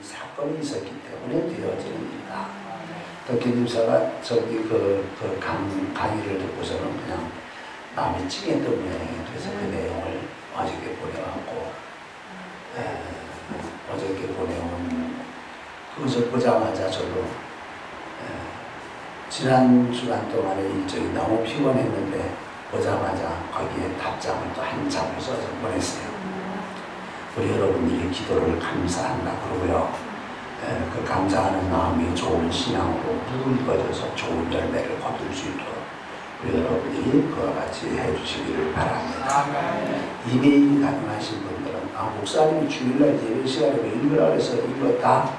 사건이 있었기 때문에 되어지는 일이다. 특히 김사가 저기 강의를 듣고서는 그냥 마음이 찡했던 모양이에요. 그래서 그 내용을 어저께 보내왔고, 어저께 보내온 그것을 보자마자 저도 지난 주간 동안의 일정이 너무 피곤했는데 보자마자 거기에 답장을 또 한참을 써서 보냈어요. 우리 여러분들이 기도를 감사한다 그러고요. 그 감사하는 마음이 좋은 신앙으로 굵어져서 좋은 열매를 거둘 수 있도록 우리 여러분들이 그와 같이 해주시기를 바랍니다. 이메일이 가능하신 분들은 목사님이 주일날 예배 시간에 읽으라 해서 읽었다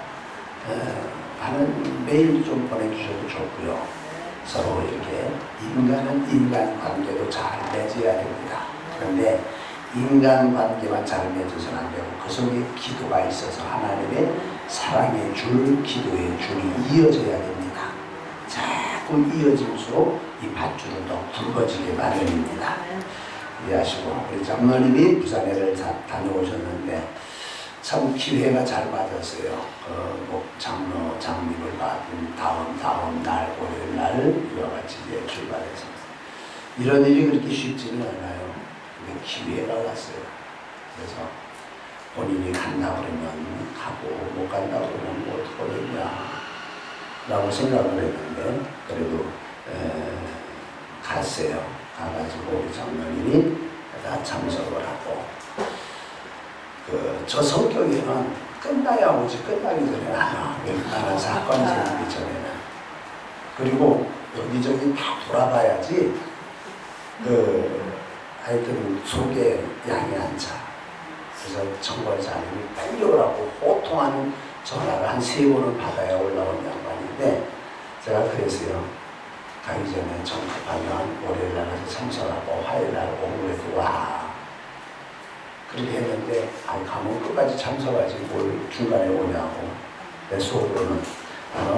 하는 메일 좀 보내주셔도 좋고요. 서로 이렇게 인간은 인간 관계도 잘 맺어야 됩니다. 그런데 인간 관계만 잘 맺어서는 안 되고 그 속에 기도가 있어서 하나님의 사랑의 줄, 기도의 줄이 이어져야 됩니다. 자꾸 이어질수록 이 밧줄은 더 굵어지게 마련입니다. 이해하시고 우리 장로님이 부산에를 다녀오셨는데 참 기회가 잘 맞았어요. 장님을 받은 다음 날 월요일 날 이와 같이 이제 출발해서 이런 일이 그렇게 쉽지는 않아요. 근데 기회가 왔어요. 그래서 본인이 간다 그러면 가고 못 간다 그러면 뭐 어떡하겠냐 라고 생각을 했는데 그래도 갔어요. 가가지고 우리 장로님이 다 참석을 하고 저 성격에는 끝나야 오지 끝나기 전에 웬만한 사건이 생기기 전에는 그리고 여기저기 다 돌아봐야지 하여튼 속에 양이 안 차. 그래서 청벌사님이 빨리 오라고 호통하는 전화를 한 3번은 받아야 올라온 양반인데 제가 그랬어요. 가기 전에 정급하면 월요일 날 가서 참석하고 화요일 날 오후에도 와. 그렇게 했는데 가면 끝까지 참석하지 뭘 중간에 오냐고 내 속으로는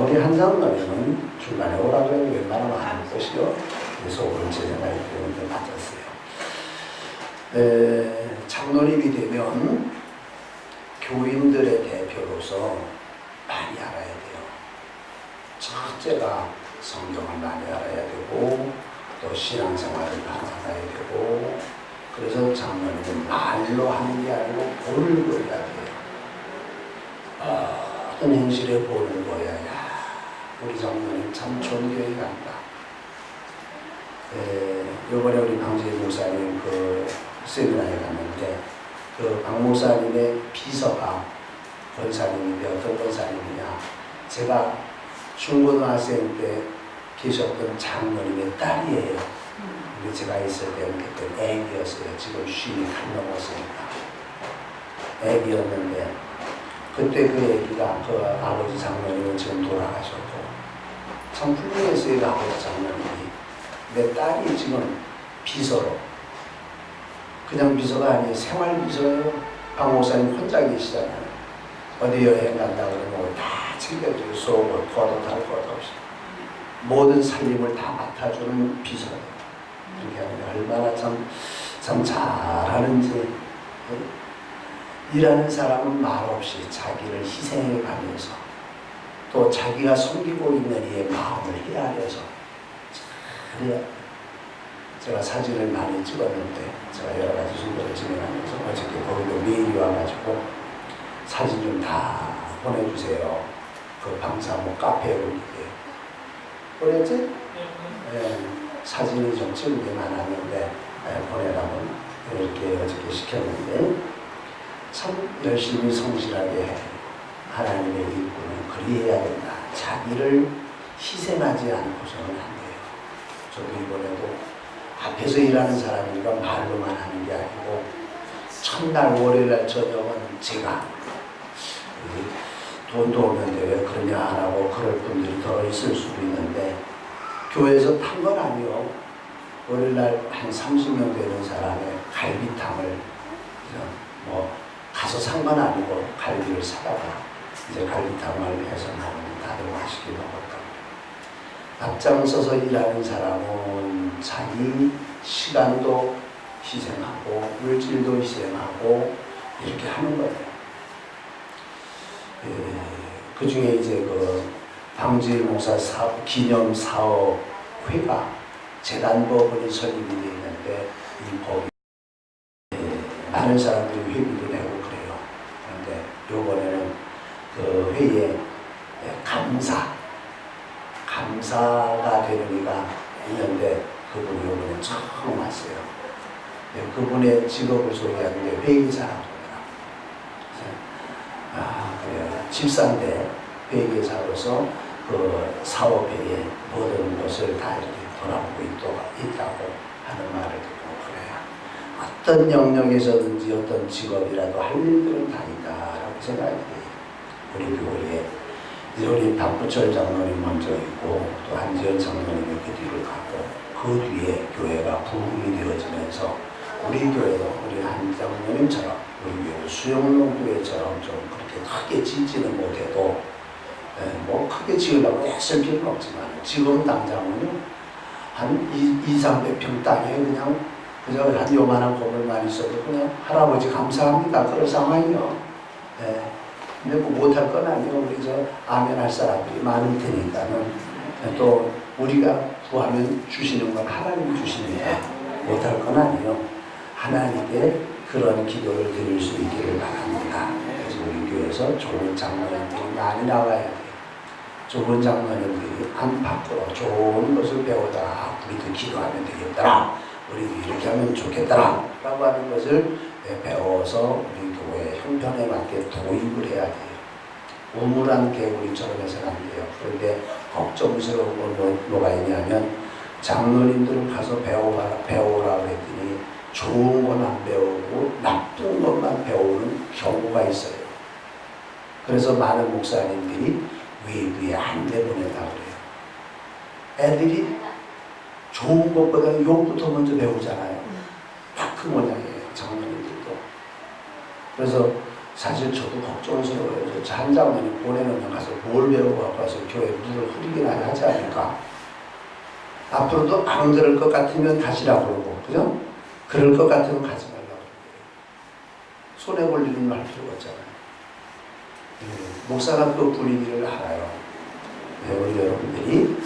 우리 한상남에는 중간에 오라고 해도 웬만하면 안 올 것이요. 내 속으로는 제 생각이 그런데 맞았어요. 장로님이 되면 교인들의 대표로서 많이 알아야 돼요. 첫째가 성경을 많이 알아야 되고 또 신앙생활을 많이 알아야 되고 그래서 장로님은 말로 하는 게 아니고 볼을 보여야 돼요. 어떤 행실에 볼을 보여야 우리 장로님 참 존경이 간다. 이번에 우리 방재 목사님 세미나에 갔는데 박 목사님의 비서가 권사님인데 어떤 권사님이냐 제가 중고등학생 때 계셨던 장로님의 딸이에요. 근데 제가 있을 때는 그때 애기였어요. 지금 쉰이 한 넘었으니까 애기였는데 그때 그 애기가 아버지 장로님은 지금 돌아가셨고 참 훌륭했어요. 아버지 장로님이 내 딸이 지금 비서로 그냥 비서가 아니에요. 생활 비서예요. 박 목사님 혼자 계시잖아요. 어디 여행 간다 그러면 다 챙겨줘요. 수업을 거도 달 것도 없이 모든 살림을 다 맡아주는 비서예요. 이렇게 하면 얼마나 참 잘하는지. 일하는 사람은 말없이 자기를 희생해 가면서 또 자기가 섬기고 있는 이의 마음을 헤아려서 그래야 제가 사진을 많이 찍었는데 제가 여러 가지 순서를 진행하면서 어저께 거기도 메일이 와가지고 사진 좀 다 보내주세요. 그 방사모 카페에 올리게 보냈지? 사진이 좀 찍은 게 많았는데 보내라고 이렇게 어저께 시켰는데 참 열심히 성실하게 하나님의 일꾼은 그리해야 된다. 자기를 희생하지 않고서는 안 돼요. 저도 이번에도 앞에서 일하는 사람이니까 말로만 하는 게 아니고 첫날 월요일날 저녁은 제가 돈도 없는데 왜 그러냐라고 그럴 분들이 더 있을 수도 있는데 교회에서 탄 건 아니요. 월요일날 한 30명 되는 사람의 갈비탕을 가서 산 건 아니고 갈비를 사다가 이제 갈비탕을 해서 나오면 다들 맛있게 먹었다고. 앞장서서 일하는 사람은 자기 시간도 희생하고 물질도 희생하고 이렇게 하는 거예요. 그 중에 이제 그 방주일 목사 기념 사업회가 재단법원이 설립이 되어 있는데 이 법이 많은 사람들이 회비도 내고 그래요. 그런데 요번에는 그 회의에 감사가 되는 이가 있는데 그분이 요번에 처음 왔어요. 그분의 직업을 소개하는데 회계사라고 그래요. 집사인데 회계사로서 그 사업회에 모든 것을 다 이렇게 돌아보고 있다고 하는 말을 듣고 그래요. 어떤 영역에서든지 어떤 직업이라도 할 일들은 다 있다라고 생각이 돼요. 우리 교회에 이제 우리 박부철 장로님 먼저 있고 또 한지연 장로님이 그 뒤를 가고 그 뒤에 교회가 부흥이 되어지면서 우리 교회도 우리 한 장로님처럼 우리 교회 수영농 교회처럼 좀 그렇게 크게 짓지는 못해도 뭐 크게 지으려고 애쓸 필요는 없지만 지금 당장은요 한 200~300평 땅에 그저 한 요만한 건물만 있어도 그냥 할아버지 감사합니다 그런 상황이요. 근데 뭐 못할 건 아니에요. 우리 저 아멘 할 사람들이 많을 테니까는 또 우리가 구하면 주시는 건 하나님이 주시니까 못할 건 아니에요. 하나님께 그런 기도를 드릴 수 있기를 바랍니다. 그래서 우리 교회에서 좋은 장로님들이 많이 나와야 돼요. 좋은 장로님들이 안팎으로 좋은 것을 배우다 우리도 기도하면 되겠더라. 우리도 이렇게 하면 좋겠더라 라고 하는 것을 배워서 우리 교회 형편에 맞게 도입을 해야 돼요. 우물한 개구리처럼 해서는 안 돼요. 그런데 걱정스러운 건 뭐가 있냐면 장로님들을 가서 배우라고 했더니 좋은 건 안 배우고 나쁜 것만 배우는 경우가 있어요. 그래서 많은 목사님들이 외부에 안 내보낸다고 그래요. 애들이 좋은 것보다 욕부터 먼저 배우잖아요. 딱 그 모양이에요. 장로님들도. 그래서 사실 저도 걱정스러워요. 저 한 장로님 보내놓으면 가서 뭘 배우고 와서 교회 물을 흐리기나 하지 않을까. 앞으로도 안 그럴 것 같으면 가시라고 그러고, 그죠? 그럴 것 같으면 가지 말라고 그러고. 손해볼 일은 할 필요가 없잖아요. 목사가 또 분위기를 알아요. 우리 여러분들이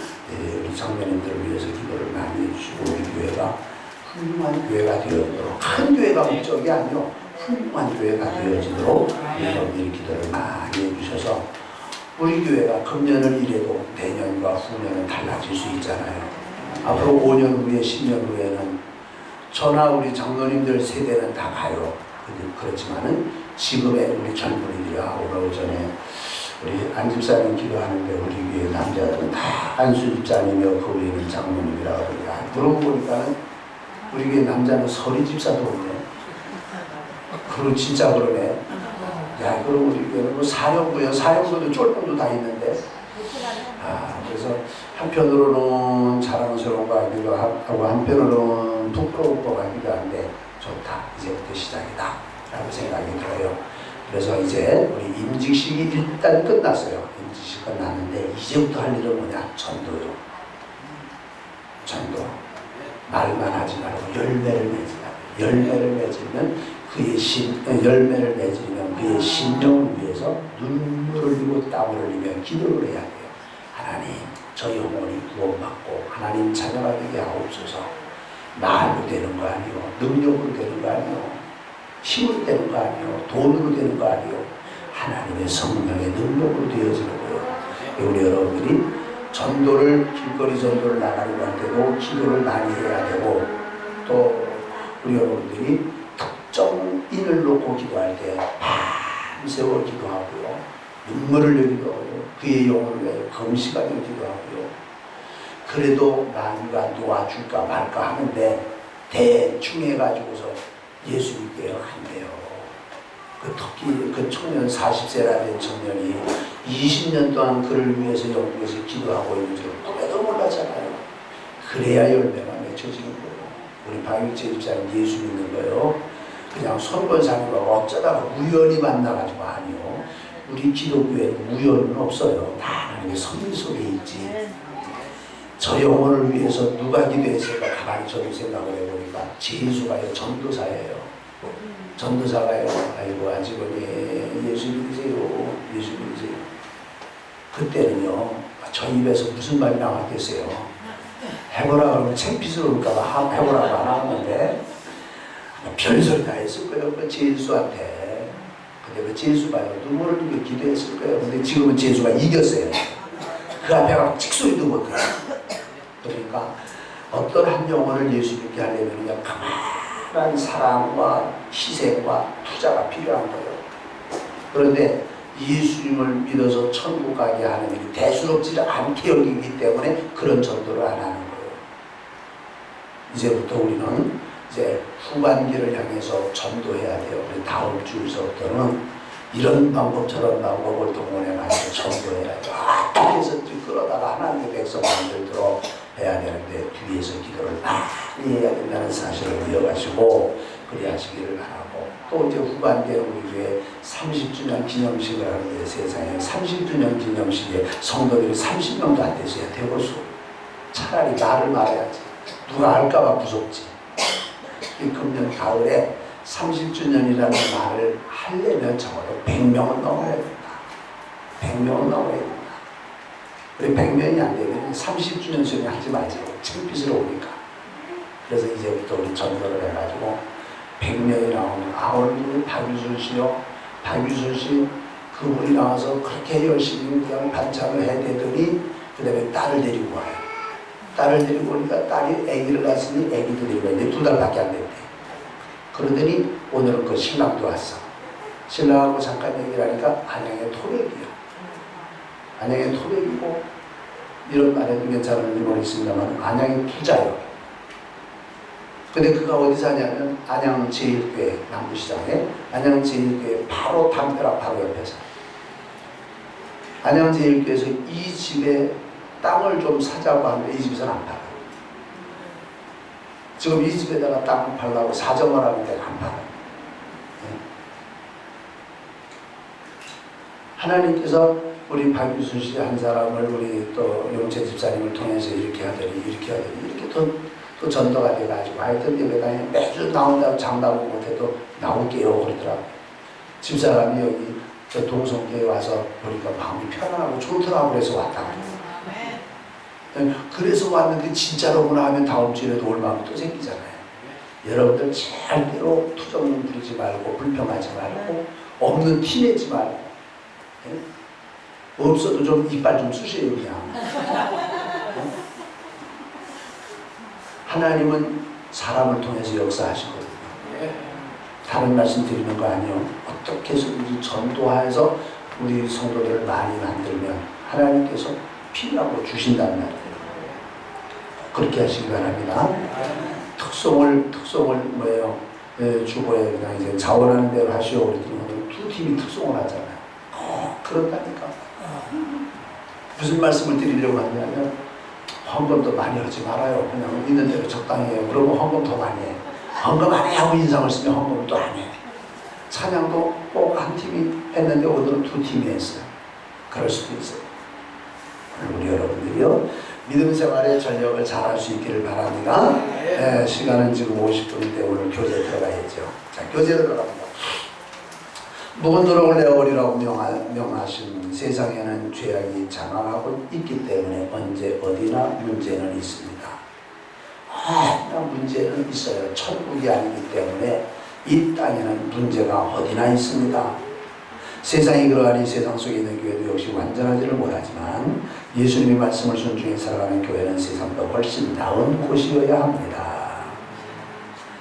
우리 장로님들을 위해서 기도를 많이 해주시고 우리 교회가 훌륭한 교회가 되어지도록 큰 교회가 목적이 아니요 훌륭한 교회가 되어지도록 여러분들이 기도를 많이 해주셔서 우리 교회가 금년을 이래도 내년과 후년은 달라질 수 있잖아요. 앞으로 5년 후에 10년 후에는 저나 우리 장로님들 세대는 다 가요. 그렇지만은 지금의 우리 젊은이들이 오늘 오전에 우리 안집사님 기도하는데 우리 교회 남자들은 다 안수 집사님이며 거기는 장로님이라고 그러니까 그러고 보니까는 우리 교회 남자는 서리 집사도 없네. 그리고 진짜 그러네. 야, 그럼 우리 교회는 뭐 사령부도 쫄병도 다 있는데. 그래서 한편으로는 자랑스러운 거 같기도 하고 한편으로는 부끄러운 거 같기도 한데 좋다. 이제부터 시작이다. 라고 생각이 들어요. 그래서 이제 우리 임직식이 일단 끝났어요. 임직식 끝났는데 이제부터 할 일은 뭐냐? 전도요. 전도. 말만 하지 말고 열매를 맺으라. 열매를 맺으면 열매를 맺으면 그의 심령을 위해서 눈물을 흘리고 땀을 흘리며 기도를 해야 돼요. 하나님, 저 영혼이 구원받고 하나님 자녀가 되게 하옵소서. 말로 되는 거 아니요. 능력으로 되는 거 아니요. 힘으로 되는 거 아니요. 돈으로 되는 거 아니요. 하나님의 성령의 능력으로 되어지는 거예요. 우리 여러분들이 전도를 길거리 전도를 나가려고 할 때도 기도를 많이 해야 되고 또 우리 여러분들이 특정인을 놓고 기도할 때 밤새워 기도하고요. 눈물을 흘리기도 하고요. 그의 영혼을 위해 금시간에 기도하고요. 그래도 만유가 놓아줄까 말까 하는데 대충 해가지고서 예수 믿게요? 안 돼요. 특히 그 청년 40세라 된 청년이 20년 동안 그를 위해서 영국에서 기도하고 있는 줄 꿈에도 몰랐잖아요. 그래야 열매가 맺혀지는 거예요. 우리 박일재 집사님 예수 믿는 거예요. 그냥 선권사님과 어쩌다가 우연히 만나가지고 아니요. 우리 기독교에는 우연은 없어요. 다 하나님의 섭리 속에 있지. 저 영혼을 위해서 누가 기도했을까 가만히 저도 생각을 해보니까 제수가요. 전도사예요. 전도사가요. 아이고 아직은 예수 믿으세요. 예수 믿으세요. 그때는요, 저 입에서 무슨 말이 나왔겠어요? 해보라 그러면 창피스러울까봐 해보라고 안 하는데 별소리 다 했을 거예요. 그 제수한테. 근데 그 제수가 눈물을 흘리며 기도했을 거예요. 근데 지금은 제수가 이겼어요. 그 앞에 가서 찍소리도 못해요. 그러니까 어떤 한 영혼을 예수 믿게 하려면 가만한 사랑과 희생과 투자가 필요한 거예요. 그런데 예수님을 믿어서 천국 가게 하는 일이 대수롭지 않게 여기기 때문에 그런 전도를 안 하는 거예요. 이제부터 우리는 이제 후반기를 향해서 전도해야 돼요. 우리 다음 주에서부터는 이런 방법 저런 방법을 동원해가지고 전도해야 돼요. 어떻게 해서 끌어다가 하나님의 백성 만들도록 해야 되는데 뒤에서 기도를 많이 해야 된다는 사실을 이어가시고 그리 하시기를 바라고, 또 이제 후반기에 우리 교회 30주년 기념식을 하는데 세상에 30주년 기념식에 성도들이 30명도 안 됐어요. 대보수. 차라리 나를 말해야지. 누가 알까봐 무섭지. 이 금년 가을에 30주년이라는 말을 하려면 적어도 100명은 넘어야 된다. 100명은 넘어야 된다. 우리 100명이 안 되면 30주년 소리 하지 말자고. 창피스러우니까. 그래서 이제부터 우리 전도를 해가지고 100명이 나오면 오늘 박유순 씨요. 박유순 씨 그분이 나와서 그렇게 열심히 그냥 반찬을 해대더니 그 다음에 딸을 데리고 와요. 딸을 데리고 오니까 딸이 아기를 낳았으니 아기도 데리고 왔는데 2달밖에 안 됐대. 그러더니 오늘은 그 신랑도 왔어. 신랑하고 잠깐 얘기를 하니까 안양의 토백이요. 안양의 토백이고 이런 말해도 괜찮은지 모르겠습니다만 안양의 부자요. 근데 그가 어디 사냐면 안양 제1교회 남부시장에 안양 제1교회 바로 담벼락 바로 옆에서 안양 제1교회에서 이 집에 땅을 좀 사자고 하는데 이 집에서는 안 팔아요. 지금 이 집에다가 땅을 팔라고 사정을 하는데 안 팔아요. 네. 하나님께서 우리 박유순 씨 한 사람을 우리 또 용채 집사님을 통해서 이렇게 하더니 이렇게 또 전도가 돼가지고 하여튼 예배당에 매주 나온다고 장담을 못해도 나올게요 그러더라고요. 집사람이 여기 저 동성교에 와서 보니까 마음이 편안하고 좋더라고 그래서 왔다 그래요. 그래서 왔는데 진짜로구나 하면 다음 주에도 올 마음이 또 생기잖아요. 여러분들 절대로 투정 부리지 말고 불평하지 말고 없는 티 내지 말고 없어도 좀 이빨 좀 쑤세요 그냥. 하나님은 사람을 통해서 역사하시거든요. 다른 말씀 드리는 거 아니에요. 어떻게 해서 우리 전도하여서 우리 성도들을 많이 만들면 하나님께서 필요한 거 주신단 말이에요. 그렇게 하시기 바랍니다. 특송을 뭐예요? 주보에 그냥 이제 자원하는 대로 하시오 그랬더니 오늘 두 팀이 특송을 하잖아요. 그렇다니까. 무슨 말씀을 드리려고 하냐면 헌금도 많이 하지 말아요. 그냥 있는 대로 적당히 해요. 그러고 헌금 더 많이 해. 헌금 안 해 하고 인상을 쓰면 헌금을 또 안 해. 찬양도 꼭 한 팀이 했는데 오늘은 두 팀이 했어요. 그럴 수도 있어요. 우리 여러분들이요 믿음 생활의 전력을 잘할 수 있기를 바랍니다. 네, 시간은 지금 50분인데 오늘 교재 들어가야죠. 자, 교재 들어갑니다. 무건도록을 내어버리라고 명하신 세상에는 죄악이 장악하고 있기 때문에 언제 어디나 문제는 있습니다. 문제는 있어요. 천국이 아니기 때문에 이 땅에는 문제가 어디나 있습니다. 세상이 그러하니 세상 속에 있는 교회도 역시 완전하지를 못하지만 예수님의 말씀을 순종해 살아가는 교회는 세상보다 훨씬 나은 곳이어야 합니다.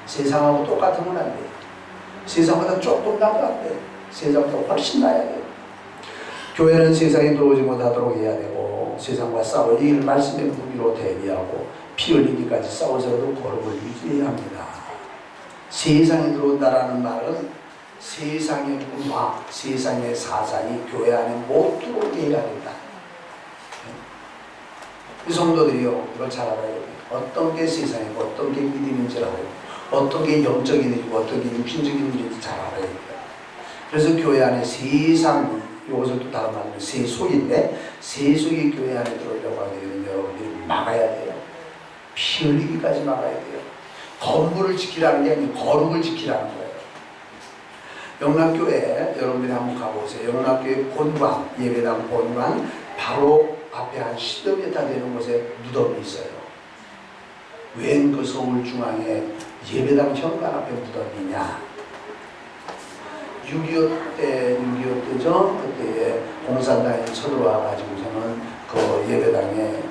세상하고 똑같으면 안 돼요. 세상보다 조금 나도 안 돼요. 세상보다 훨씬 나야 돼요. 교회는 세상에 들어오지 못하도록 해야 되고 세상과 싸워 이길 말씀의 무기로 대비하고 피 흘리기까지 싸워서라도 거룩을 유지해야 합니다. 세상에 들어온다라는 말은 세상의 문화, 세상의 사상이 교회 안에 못 들어오게 해야 된다. 이 성도들이요 이걸 잘 알아야 돼요. 어떤 게 세상이고 어떤 게 믿음인지를 알아요. 어떤 게 영적인 일이고 어떤 게 육신적인 일인지 잘 알아야 돼요. 그래서 교회 안에 세상, 이것을 또 다른 말로 세속인데 세속이 교회 안에 들어오려고 하면 여러분들이 막아야 돼요. 피 흘리기까지 막아야 돼요. 건물을 지키라는 게 아니고 거룩을 지키라는 거예요. 영락교회 여러분들이 한번 가보세요. 영락교회 본관, 예배당 본관 바로 앞에 한 10여 미터 되는 곳에 무덤이 있어요. 웬 그 서울 중앙에 예배당 현관 앞에 무덤이냐? 6.25 때죠. 그때 공산당이 쳐들어와 가지고서는 그 예배당에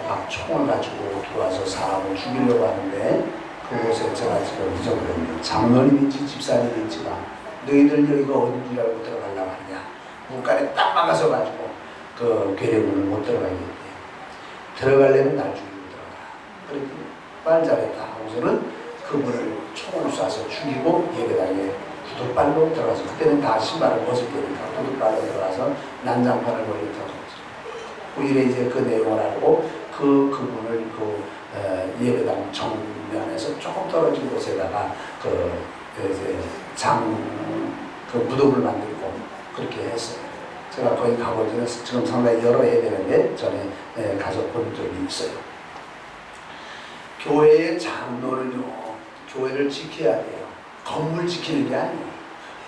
막 총을 가지고 들어와서 사람을 죽이려고 하는데 그곳에 제가 지금 잊어버렸네요. 장로님인지 집사님인지가 너희들 여기가 어딘 줄 알고 들어가려고 하느냐. 문간에 딱 막아서 가지고 그 괴뢰문을 못 들어가겠대. 들어가려면 날 죽이고 들어가라. 그랬더니 말 잘했다 하고서는 그분을 총을 쏴서 죽이고 예배당에 구두발로 들어가서 그때는 다 신발을 벗을 때니까 구두발로 들어가서 난장판을 걸렸다고 하죠. 오히려 이제 그 내용을 알고 그분을 예배당 정면에서 조금 떨어진 곳에다가 그 무덤을 만들고 그렇게 했어요. 제가 거기 가본 적은 지금 상당히 여러 해 되는데 전에 가서 본 적이 있어요. 교회의 장로는요, 교회를 지켜야 돼요. 건물 지키는 게 아니에요.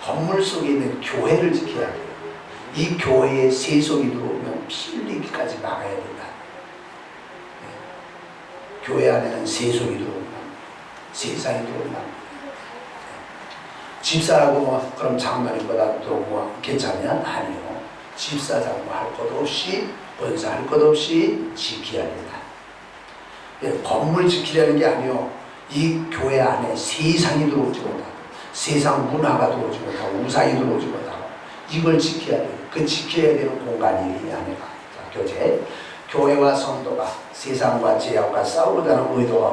건물 속에 있는 교회를 지켜야 돼요. 이 교회에 세속이 들어오면 피 흘리기까지 막아야 된다. 교회 안에는 세속이 들어오면 세상이 들어온다. 집사라고 뭐 그럼 장로님보다 또 뭐 괜찮냐? 아니요. 집사 장로 할 것 없이 권사 할 것 없이 지켜야 된다. 건물 지키려는 게 아니요. 이 교회 안에 세상이 들어오지 못하고 세상 문화가 들어오지 못하고 우상이 들어오지 못하고 이걸 지켜야 돼요. 그 지켜야 되는 공간이 이 안에가 교제. 교회와 성도가 세상과 죄악과 싸우려는 의도가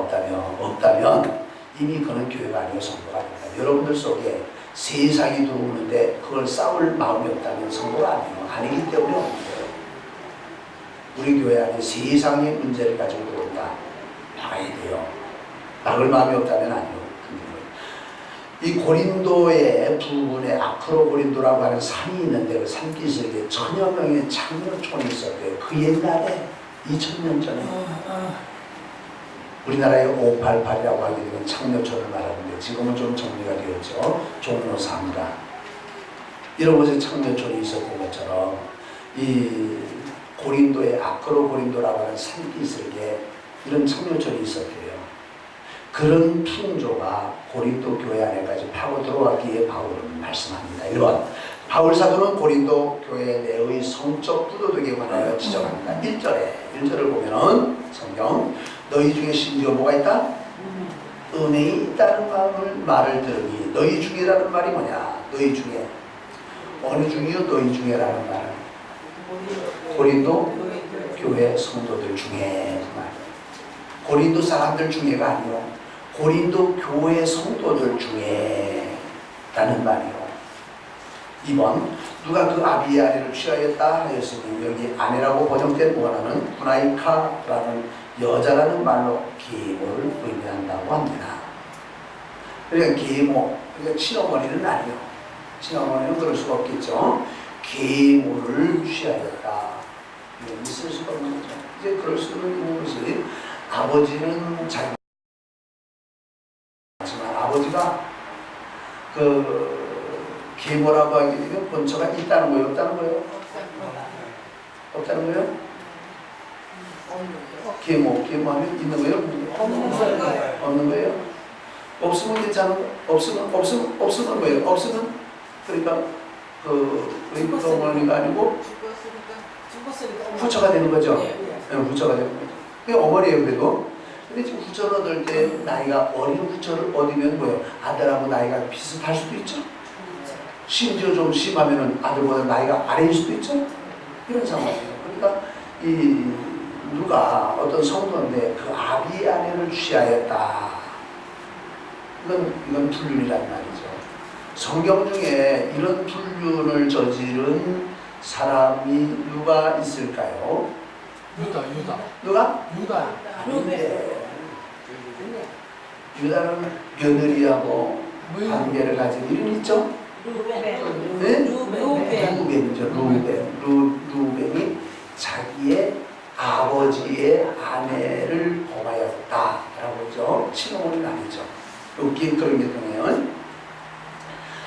없다면 이미 그는 교회가 아니고 성도가 아닙니다. 여러분들 속에 세상이 들어오는데 그걸 싸울 마음이 없다면 성도가 아니기 때문에 없는 거예요. 우리 교회 안에 세상의 문제를 가지고 들어온다. 막아야 돼요. 막을 마음이 없다면 아니요. 이 고린도의 부근에 아크로 고린도라고 하는 산이 있는데 그 산기슭에 천여 명의 창녀촌이 있었대요. 그 옛날에 2000년 전에 우리나라에 588이라고 하게 되면 창녀촌을 말하는데 지금은 좀 정리가 되었죠. 종로 3가 이런 곳에 창녀촌이 있었던 것처럼 이 고린도의 아크로 고린도라고 하는 산기슭에 이런 창녀촌이 있었대요. 그런 풍조가 고린도 교회 안에까지 파고 들어왔기에 바울은 말씀합니다. 1번 바울 사도는 고린도 교회 내의 성적 부도덕에 관하여 지적합니다. 1절을 보면은 성경 너희 중에 심지어 뭐가 있다? 은행이 있다는 말을 들으니 너희 중에라는 말이 뭐냐? 너희 중에 어느 중이요? 너희 중에라는 말은 고린도 교회 성도들 중에 고린도 사람들 중에가 아니요 고린도 교회 성도들 중에 라는 말이요. 2번 누가 그 아비의 아내를 취하였다 하였으니 여기 아내라고 번역된 원어는 후나이카라는 여자라는 말로 계모를 의미한다고 합니다. 그러니까 계모, 그러니까 친어머니는 아니요. 친어머니는 그럴 수가 없겠죠. 계모를 취하였다. 있을 수가 없는 거죠. 이제 그럴 수 있는 것이 아버지는 자기 아버지가 계모라고 하게 되면 본처가 있다는 거예요? 없다는 거예요? 없다는 거예요? 계모하면 있는 거예요? 없는 거예요? 없으면 괜찮은 거? 없으면 뭐예요? 없으면 그러니까 우리 부모님이 아니고 후처가 되는 거죠? 네, 후처가 되는 거죠. 그게 어머니예요, 그래도. 근데 지금 후처를 얻을 때 나이가 어린 후처를 얻으면 뭐예요? 아들하고 나이가 비슷할 수도 있죠. 심지어 좀 심하면은 아들보다 나이가 아래일 수도 있죠. 이런 상황이에요. 그러니까 누가 어떤 성도인데 그 아비의 아내를 취하였다. 이건 불륜이란 말이죠. 성경 중에 이런 불륜을 저지른 사람이 누가 있을까요? 유다. 누가? 유다. 아닌데. 유다는 며느리하고 관계를 가진 이름 있죠? 루벤이죠. 루벤이 자기의 아버지의 아내를 범하였다라고 했죠. 친어머니는 아니죠. 여기 그런 게 되면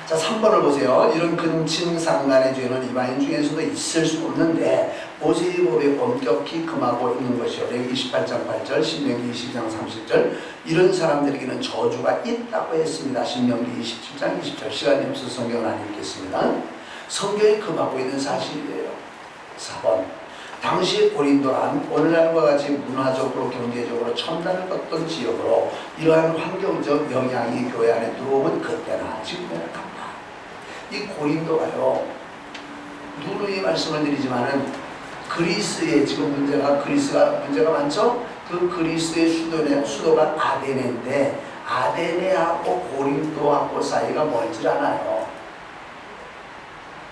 자 3번 3번을 보세요. 이런 근친상간의 죄는 이방인 중에서도 있을 수 없는데 모세의법에 엄격히 금하고 있는 것이요. 레위기 28장 8절, 신명기 22장 30절. 이런 사람들에게는 저주가 있다고 했습니다. 신명기 27장 20절. 시간이 없어서 성경을 안 읽겠습니다. 성경이 금하고 있는 사실이에요. 4번. 당시 고린도란 오늘날과 같이 문화적으로 경제적으로 첨단을 걷던 지역으로 이러한 환경적 영향이 교회 안에 들어오면 그때나 지금이나 같다. 이 고린도가요, 누누이 말씀을 드리지만은 그리스의 지금 그리스가 문제가 많죠? 그 그리스의 수도가 아데네인데 아데네하고 고린도하고 사이가 멀질 않아요.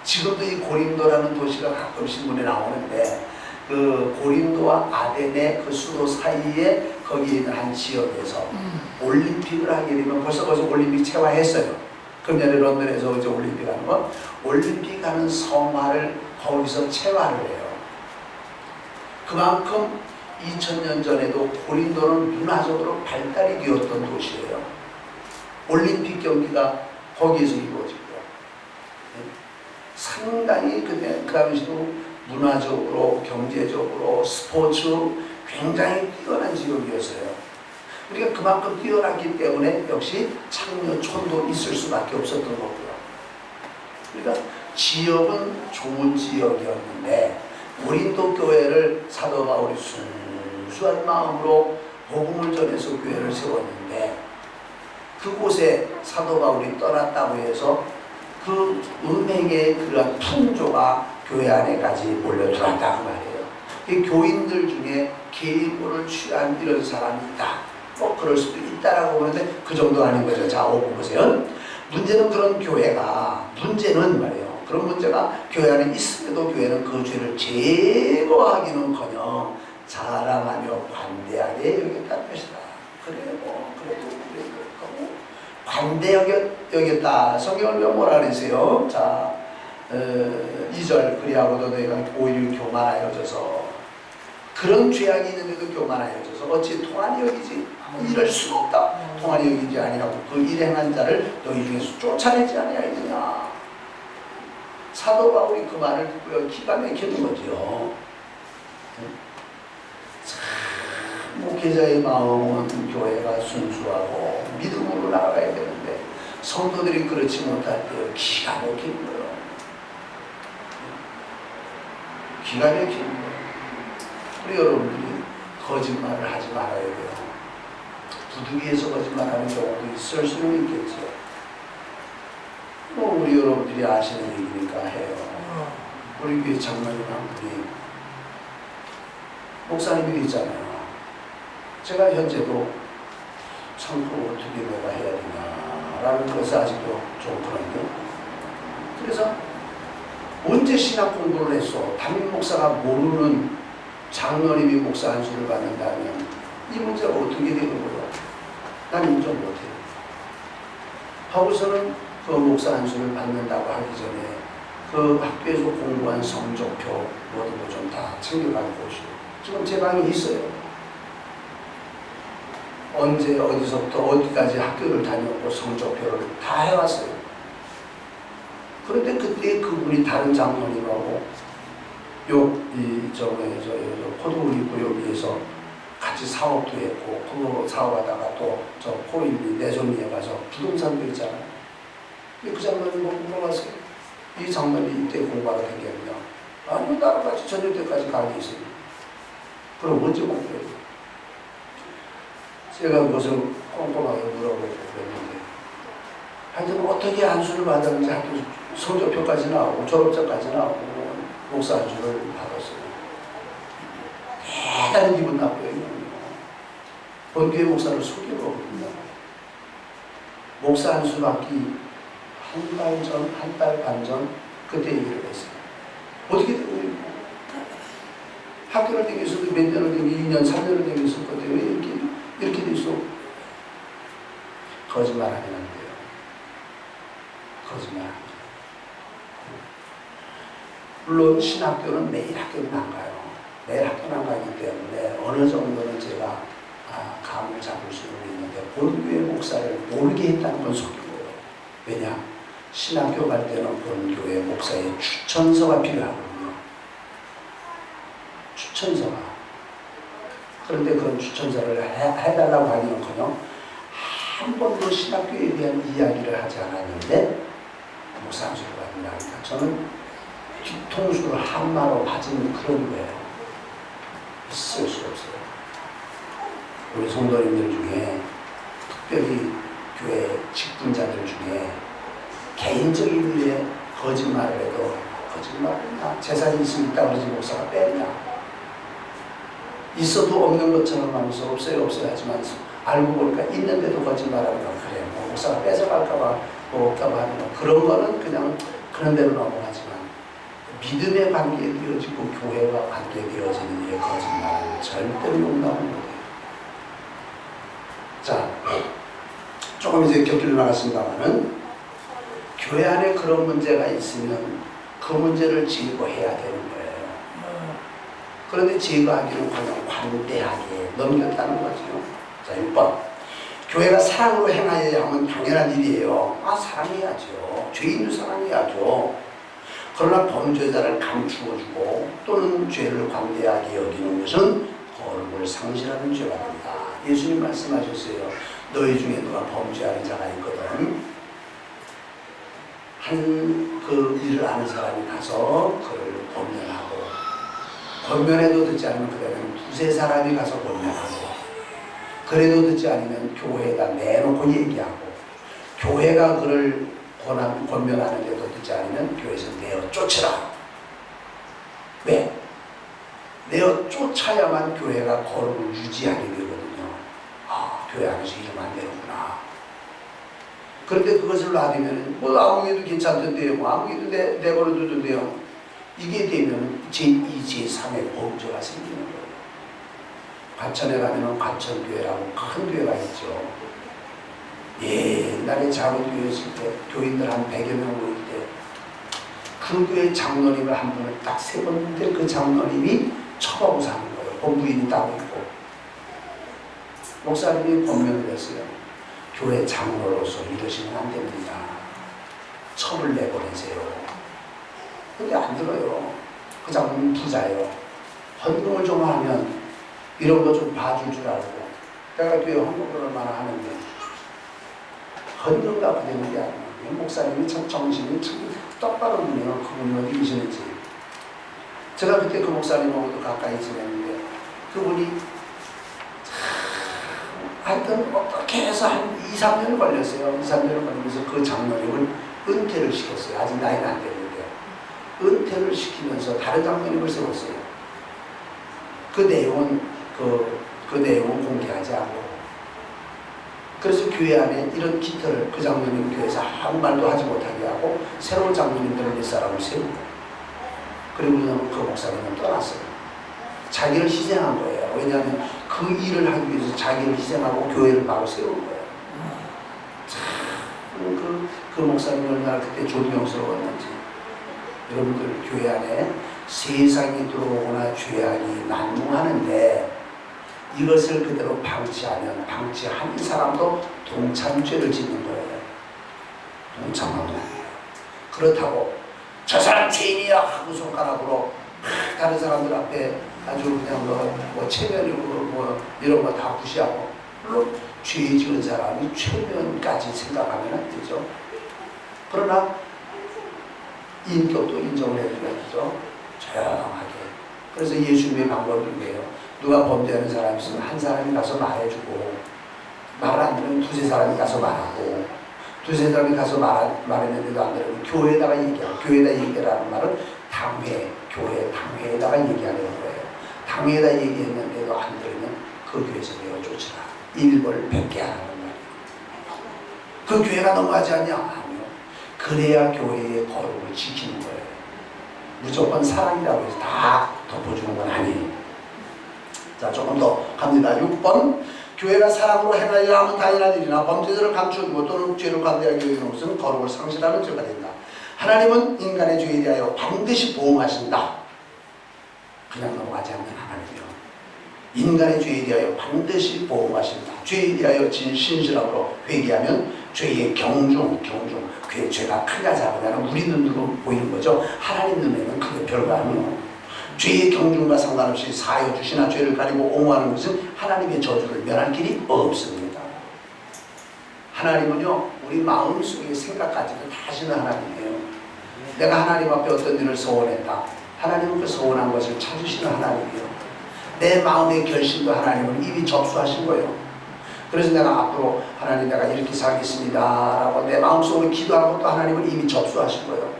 지금도 이 고린도라는 도시가 가끔 신문에 나오는데 그 고린도와 아데네 그 수도 사이에 거기 있는 한 지역에서 올림픽을 하게 되면 벌써 올림픽 채화했어요. 금년에 런던에서 이제 올림픽 하는 거, 올림픽 하는 성화를 거기서 채화를 해요. 그만큼 2000년 전에도 고린도는 문화적으로 발달이 되었던 도시예요. 올림픽 경기가 거기에서 이루어지고요. 상당히 그 당시도 문화적으로, 경제적으로, 스포츠 굉장히 뛰어난 지역이었어요. 우리가 그만큼 뛰어났기 때문에 역시 창녀촌도 있을 수밖에 없었던 거고요. 그러니까 지역은 좋은 지역이었는데 고린도 교회를 사도 바울이 순수한 마음으로 복음을 전해서 교회를 세웠는데 그곳에 사도 바울이 떠났다고 해서 그 은행의 그런 풍조가 교회 안에까지 몰려들었다고 말이에요. 이 교인들 중에 계보를 취한 이런 사람이 있다. 그럴 수도 있다라고 보는데 그 정도 아닌 거죠. 자, 5번 보세요. 문제는 그런 교회가, 문제는 말이에요. 그런 문제가 교회 안에 있음에도 교회는 그 죄를 제거하기는커녕 자랑하며 관대하게 여겼다는 것이다. 그래도 관대 여겼다. 성경을 뭐라 그랬어요? 자, 2절 그리하고도 너희가 오히려 교만하여져서 그런 죄악이 있는데도 교만하여져서 어찌 통한이 여기지? 이럴 수가 없다. 통한이 여기지 아니하고 그 일행한 자를 너희 중에서 쫓아내지 아니하였느냐. 사도 바울이 그 말을 듣고요, 기가 막히는 거죠. 목회자의 마음은 교회가 순수하고 믿음으로 나아가야 되는데 성도들이 그렇지 못할 때 기가 막히는 거예요. 기가 막히는 거예요. 우리 여러분들이 거짓말을 하지 말아야 돼요. 부득이해서 거짓말하는 경우도 있을 수는 있겠죠. 우리 여러분들이 아시는 얘기니까 해요. 우리 교회 장로님 한 분이 목사님이 있잖아요. 제가 현재도 참 어떻게 내가 해야 되나라는 것을 아직도 좀 그런데, 그래서 언제 신학 공부를 했어? 담임 목사가 모르는 장로님이 목사 안수를 받는다면 이 문제가 어떻게 되는 거예요? 난 인정 못해요. 하고서는 그 목사 안수를 받는다고 하기 전에 그 학교에서 공부한 성적표 모든 거 좀 다 챙겨가고 오시고, 지금 제 방에 있어요. 언제 어디서부터 어디까지 학교를 다녔고 성적표를 다 해왔어요. 그런데 그때 그분이 다른 장로님하고 포도우리 구역에서 같이 사업도 했고, 그 사업하다가 또 저 포인리 내존리에 가서 부동산도 있잖아요. 그 장로님 보고 물어봤어요. 이 장로님이 이때 공부하러 다녔냐? 아니요, 나랑 같이 저녁 때까지 가게 있어요. 그럼 언제 공부해요? 제가 그것을 꼼꼼하게 물어보고 그랬는데, 하여튼 어떻게 안수를 받았는지 학교 성적표까지 나오고 졸업장까지 나오고 목사 안수를 받았어요. 대단히 기분 나빠요. 본교회 목사를 속여버립니다. 목사 안수 받기 한 달 반 전 그때 얘기를 했어요. 어떻게 된 거예요? 학교를 다니면서도 몇 년을 다니고 2년, 3년을 다녔었거든요. 왜 이렇게 돼 있어? 거짓말하면 안 돼요. 거짓말. 물론 신학교는 매일 학교는 안 가요. 매일 학교는 안 가기 때문에 어느 정도는 제가 감을 잡을 수는 있는데, 본교회 목사를 모르게 했다는 건 속인 거예요. 왜냐? 신학교 갈 때는 본교회 목사의 추천서가 필요하거든요. 추천서가. 그런데 그런 추천서를 해달라고 하기는커녕 한 번도 신학교에 대한 이야기를 하지 않았는데 목사님으로 받는다니까 저는 뒤통수를 한마로 맞은 그런 거예요. 있을 수 없어요. 우리 성도님들 중에 특별히 교회 직분자들 중에 개인적인 일에 거짓말을 해도 거짓말이나 재산이 있으면 있다고 그러지 목사가 뺐냐. 있어도 없는 것처럼 하면서 없어요 하지만 알고 보니까 있는데도 거짓말하는 거 그래. 뭐 목사가 뺏어갈까봐 뭐 없다고 하는 거 그런 거는 그냥 그런 대로 넘어가지만 믿음의 관계에 되어지고 교회와 관계에 되어지는 일에 거짓말은 절대로 용납을 못해요. 자, 조금 이제 곁길로 나갔습니다만은 교회 안에 그런 문제가 있으면 그 문제를 제거해야 되는 거예요. 그런데 제거하기는 그냥 관대하게 넘겼다는 거죠. 자, 6번. 교회가 사랑으로 행하여야 하면 당연한 일이에요. 사랑해야죠. 죄인도 사랑해야죠. 그러나 범죄자를 감추어주고 또는 죄를 관대하게 여기는 것은 거룩을 상실하는 죄가 된다. 예수님 말씀하셨어요. 너희 중에 누가 범죄하는 자가 있거든. 한 그 일을 아는 사람이 가서 그를 권면하고 권면해도 듣지 않으면 그대는 두세 사람이 가서 권면하고 그래도 듣지 않으면 교회에다 내놓고 얘기하고 교회가 그를 권면하는데도 듣지 않으면 교회에서 내어 쫓으라. 왜? 내어 쫓아야만 교회가 거룩을 유지하게 되거든요. 교회 안에서 이러면 안 되는구나. 그런데 그것을 놔두면 뭐 아무 해도 괜찮던데요. 뭐 아무 해도 내버려도 된대요. 이게 되면 제2, 제3의 범죄가 생기는 거예요. 과천에 가면 과천교회라고 큰 교회가 있죠. 옛날에 작은 교회였을 때 교인들 한 100여 명 모일 때 그 교회 장로님을 한 분을 딱 세웠는데 그 장로님이 처하고 사는 거예요. 본부인이 따로 있고 목사님이 권면을 했어요. 교회 장로로서 이러시면 안 됩니다. 처를 내보내세요. 근데 안 들어요. 그 장로님 부자예요. 헌금을 좀 하면 이런 거 좀 봐줄 줄 알고 내가 교회 헌금을 얼마나 하는데 헌금 갖고 되는 게 아니에요. 목사님이 참 정신이 참 똑바로 분이요. 그분이 어디 계시는지. 제가 그때 그 목사님하고도 가까이 지냈는데 그분이 하여튼 어떻게 해서 한 2, 3년 걸렸어요. 2, 3년을 걸리면서 그 장로님을 은퇴를 시켰어요. 아직 나이는 안 됐는데 은퇴를 시키면서 다른 장로님을 세웠어요. 그 내용은 그 내용은 공개하지 않고 그래서 교회 안에 이런 깃털을 그 장로님 교회에서 아무 말도 하지 못하게 하고 새로운 장로님들을 몇 사람을 세우고 그리고는 그 목사님은 떠났어요. 자기를 희생한 거예요. 왜냐하면 그 일을 하기 위해서 자기를 희생하고 교회를 바로 세운 거예요. 참 그 목사님 얼마나 그때 존경스러웠는지. 여러분들 교회 안에 세상이 들어오거나 죄악이 난무하는데 이것을 그대로 방치하면 방치한 사람도 동참죄를 짓는 거예요. 동참하는 거예요. 그렇다고 저 사람 죄인이야 하고 손가락으로 다른 사람들 앞에 아주 그냥 뭐 체면이고 뭐 이런 거 다 무시하고 물론 죄 지은 사람이 체면까지 생각하면 안 되죠. 그러나 인격도 인정을 해줘야 되죠. 조용하게. 그래서 예수님의 방법은 뭐예요? 누가 범죄하는 사람이 있으면 한 사람이 가서 말해주고 말 안 들으면 두세 사람이 가서 말하고 두세 사람이 가서 말했는데도 안 들으면 교회에다가 얘기하고 교회에다 얘기하라는 말은 당회, 교회 당회에다가 얘기하는 거예요. 당회에다 얘기했는데도 안 들으면 그 교회에서 내어 쫓으라. 일벌 100개 하라는 말이에요. 그 교회가 넘어가지 않냐? 아니요. 그래야 교회의 거룩을 지키는 거예요. 무조건 사랑이라고 해서 다 덮어주는 건 아니에요. 자, 조금 더 갑니다. 6번. 교회가 사랑으로 행하여야 하면 당연한 일이나 범죄들을 감추고 또는 죄를 관대하게 여기는 것은 거룩을 상실하는 죄가 된다. 하나님은 인간의 죄에 대하여 반드시 보응하신다. 그냥 넘어가지 않는 하나님이요. 인간의 죄에 대하여 반드시 보응하신다. 죄에 대하여 신실함으로 회개하면 죄의 경중. 그게 죄가 크냐 작으냐는 우리 눈으로 보이는 거죠. 하나님 눈에는 그게 별거 아니에요. 죄의 경중과 상관없이 사여 주시나 죄를 가리고 옹호하는 것은 하나님의 저주를 면할 길이 없습니다. 하나님은요, 우리 마음속의 생각까지도 다 아시는 하나님이에요. 내가 하나님 앞에 어떤 일을 소원했다. 하나님은 그 소원한 것을 찾으시는 하나님이에요. 내 마음의 결심도 하나님은 이미 접수하신 거예요. 그래서 내가 앞으로 하나님 내가 이렇게 살겠습니다 라고 내 마음속으로 기도하는 것도 하나님은 이미 접수하신 거예요.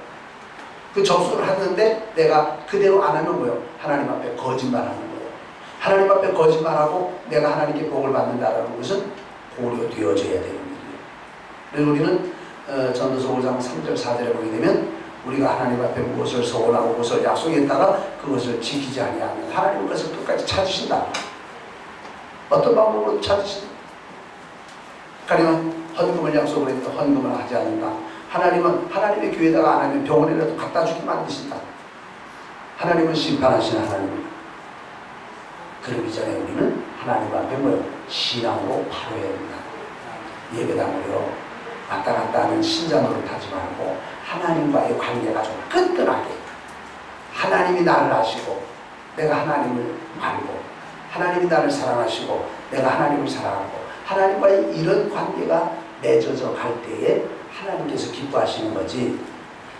그 접수를 하는데 내가 그대로 안 하는 거예요. 하나님 앞에 거짓말하는 거예요. 하나님 앞에 거짓말하고 내가 하나님께 복을 받는다는 것은 고려되어져야 되는 일이에요. 그래서 우리는 전도서 5장 3절 4절에 보게 되면 우리가 하나님 앞에 무엇을 소원하고 무엇을 약속했다가 그것을 지키지 아니하면 하나님은 그것을 끝까지 찾으신다. 어떤 방법으로 찾으신다? 가령 헌금을 약속을 했는데 헌금을 하지 않는다. 하나님은 하나님의 교회에다가 안 하면 병원에라도 갖다 주게 만드신다. 하나님은 심판하시는 하나님입니다. 그러기 전에 우리는 하나님 앞에 뭐요? 신앙으로 바로 해야 된다. 예배당으로 왔다 갔다 하는 신자노릇 하지 말고 하나님과의 관계가 좀 끈끈하게 하나님이 나를 아시고 내가 하나님을 알고 하나님이 나를 사랑하시고 내가 하나님을 사랑하고 하나님과의 이런 관계가 맺어져 갈 때에 하나님께서 기뻐하시는 거지.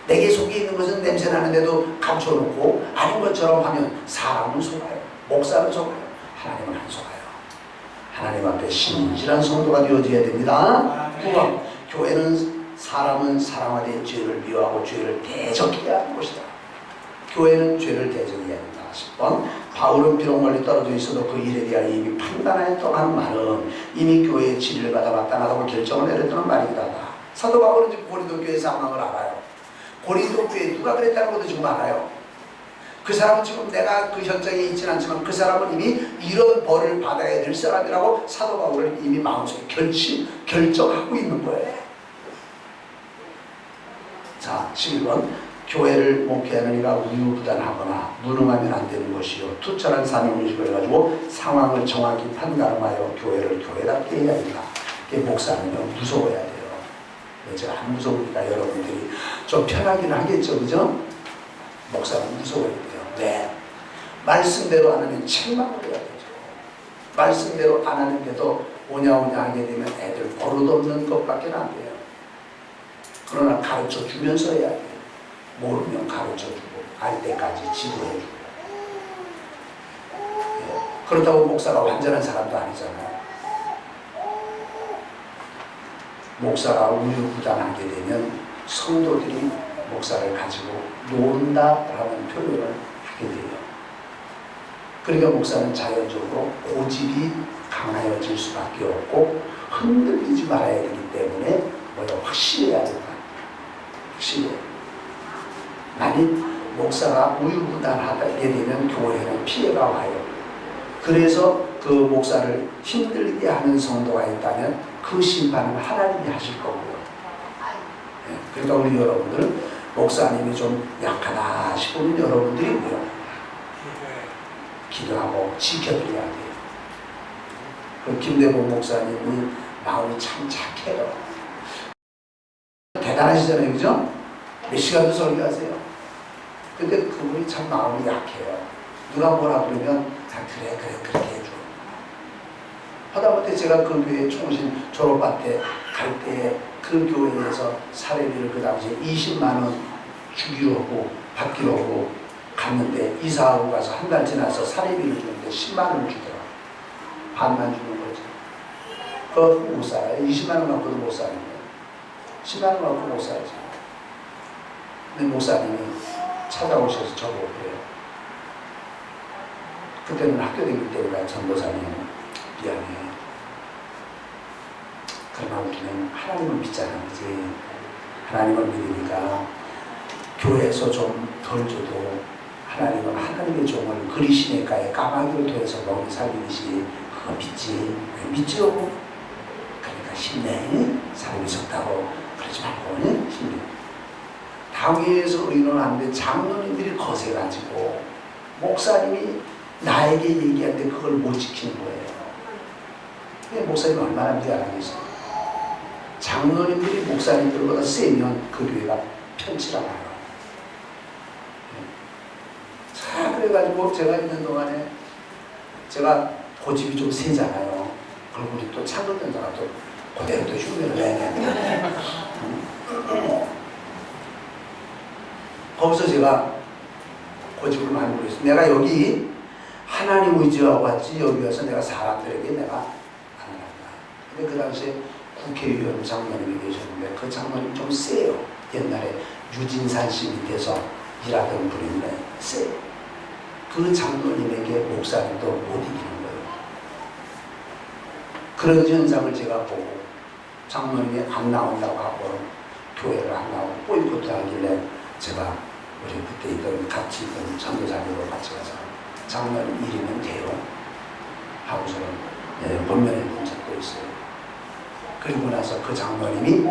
내게 속에 있는 것은 냄새 나는데도 감춰놓고 아닌 것처럼 하면 사람은 속아요. 목사는 속아요. 하나님은 안 속아요. 하나님 앞에 신실한 성도가 되어져야 됩니다. 9번, 교회는 사람은 사람마다의 죄를 미워하고 죄를 대적해야 하는 곳이다. 교회는 죄를 대적해야 된다. 10번, 바울은 비록 멀리 떨어져 있어도 그 일에 대하여 이미 판단하였다는 말은 이미 교회의 진리를 받아 마땅하다고 결정을 내렸다는 말이다. 사도 바울은 지금 고린도 교회 상황을 알아요. 고린도 교회에 누가 그랬다는 것도 지금 알아요. 그 사람은 지금 내가 그 현장에 있지는 않지만 그 사람은 이미 이런 벌을 받아야 될 사람이라고 사도 바울은 이미 마음속에 결정하고 있는 거예요. 자, 11번, 교회를 목회하는 이가 우유부단하거나 무능하면 안 되는 것이요 투철한 사명의식을 가지고 상황을 정확히 판단하여 교회를 교회답게 해야 된다. 목사는요, 무서워야 돼요. 제가 안 무서우니까 여러분들이 좀 편하긴 하겠죠, 그죠? 목사는 무서워야 돼요. 왜? 말씀대로 안 하면 책망을 해야 되죠. 말씀대로 안 하는데도 오냐오냐 하게 되면 애들 버릇없는 것밖에 안 돼요. 그러나 가르쳐 주면서 해야 돼요. 모르면 가르쳐 주고 알 때까지 지도해 주고. 그렇다고 목사가 완전한 사람도 아니잖아요. 목사가 우유부단하게 되면 성도들이 목사를 가지고 논다라는 표현을 하게 돼요. 그러니까 목사는 자연적으로 고집이 강해질 수밖에 없고 흔들리지 말아야 되기 때문에 확실해야 된다. 확실해. 만일 목사가 우유부단하게 되면 교회는 피해가 와요. 그래서 그 목사를 힘들게 하는 성도가 있다면 그 심판은 하나님이 하실 거고요. 그러니까 우리 여러분들 목사님이 좀 약하다 싶으면 여러분들이 뭐요? 기도하고 지켜드려야 돼요. 그 김대봉 목사님이 마음이 참 착해요. 대단하시잖아요, 그죠? 몇 시간도 설교하세요. 근데 그분이 참 마음이 약해요. 누가 뭐라 그러면 그래 그렇게 해줘. 하다못해 제가 그 교회 총신 졸업반 때 갈 때 그 교회에서 사례비를 그 당시에 20만 원 주기로 하고 받기로 하고 갔는데 이사하고 가서 한 달 지나서 사례비를 주는데 10만 원을 주더라고요. 반만 주는 거죠. 그거 못 살아요. 20만 원 갖고도 못 사는 거예요. 10만 원 갖고 못 살죠. 근데 목사님이 찾아오셔서 저보고 그래요. 그때는 학교 다닐 때니까 전도사님 미안해. 그러나 우리는 하나님을 믿잖아, 그지? 하나님을 믿으니까 교회에서 좀 덜 줘도 하나님은 하나님의 종을 그리시네가에 까마귀를 통해서 먹이 살리듯이 그거 믿지? 왜 믿죠? 그러니까 힘내. 사람이 적다고 그러지 말고 힘내. 당회에서 의논하는데 장로님들이 거세가지고 목사님이 나에게 얘기하는데 그걸 못 지키는 거예요. 목사님 얼마나 미안하겠어요. 장로님들이 목사님들보다 세면 그 교회가 편치가 않아요. 자, 그래가지고 제가 있는 동안에 제가 고집이 좀 세잖아요. 얼굴이 또 작은 데다가 또 그대로 또 흉내를 내네. 거기서 제가 고집을 많이 부렸어요. 내가 여기 하나님 의지하고 왔지 여기 와서 내가 사람들에게 내가 안 한다. 근데 그 당시에 국회의원 장로님이 계셨는데 그 장로님 좀 세요. 옛날에 유진산 씨 밑에서 일하던 분인데 세요. 그 장로님에게 목사님도 못 이기는 거예요. 그런 현상을 제가 보고 장로님이 안 나온다고 하고 교회를 안 나오고 보이콧 하길래 제가 우리 그때 있던 같이 있던 전도사님으로 같이 가서 장로님 일이면 돼요 하고서는 본면에 본 적도 있어요. 그리고 나서 그 장로님이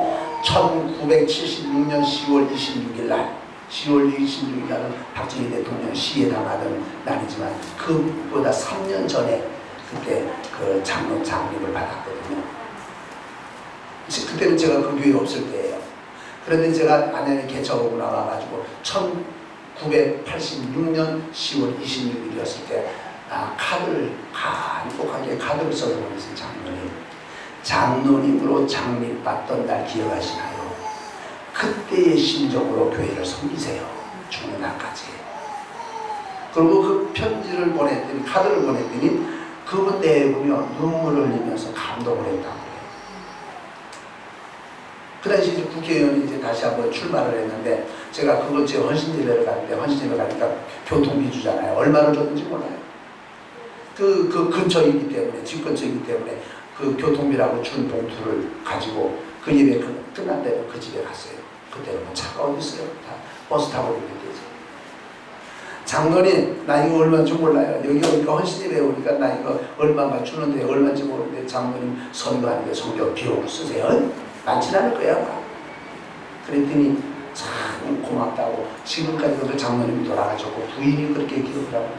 1976년 10월 26일 날 10월 26일 날은 박정희 대통령 시해 당하던 날이지만 그보다 3년 전에 그때 그 장로 장립을 받았거든요. 그때는 제가 그 교회에 없을 때예요. 그런데 제가 아내는 개척하고 나와가지고 1986년 10월 26일이었을 때 카드를 간곡하게 카드를 써보면서 장로님으로 장립받던 날 기억하시나요? 그때의 심정으로 교회를 섬기세요. 죽는 날까지. 그리고 그 편지를 보냈더니 카드를 보냈더니 그분 내보며 눈물을 흘리면서 감동을 했다고 해요. 그 당시 이제 국회의원이 이제 다시 한번 출마를 했는데 제가 그번 주에 헌신예배를 갔는데 헌신예배 가니까 교통비 주잖아요. 얼마를 줬는지 몰라요. 그 근처이기 때문에 집 근처이기 때문에 그 교통비라고 준 봉투를 가지고 그 예배 끝난 대로 그 집에 갔어요. 그때는 뭐 차가 어디 있어요? 다 버스 타고 이렇게 되죠. 장로님 나 이거 얼마인지 몰라요. 여기 오니까 헌신예배 오니까 나 이거 얼마만 주는데 얼마인지 모르는데 장로님 선거하는데 성경 비용을 쓰세요. 많진 않을 거야. 그랬더니 참 고맙다고 지금까지도 그 장로님이 돌아가셨고 부인이 그렇게 기억을 하고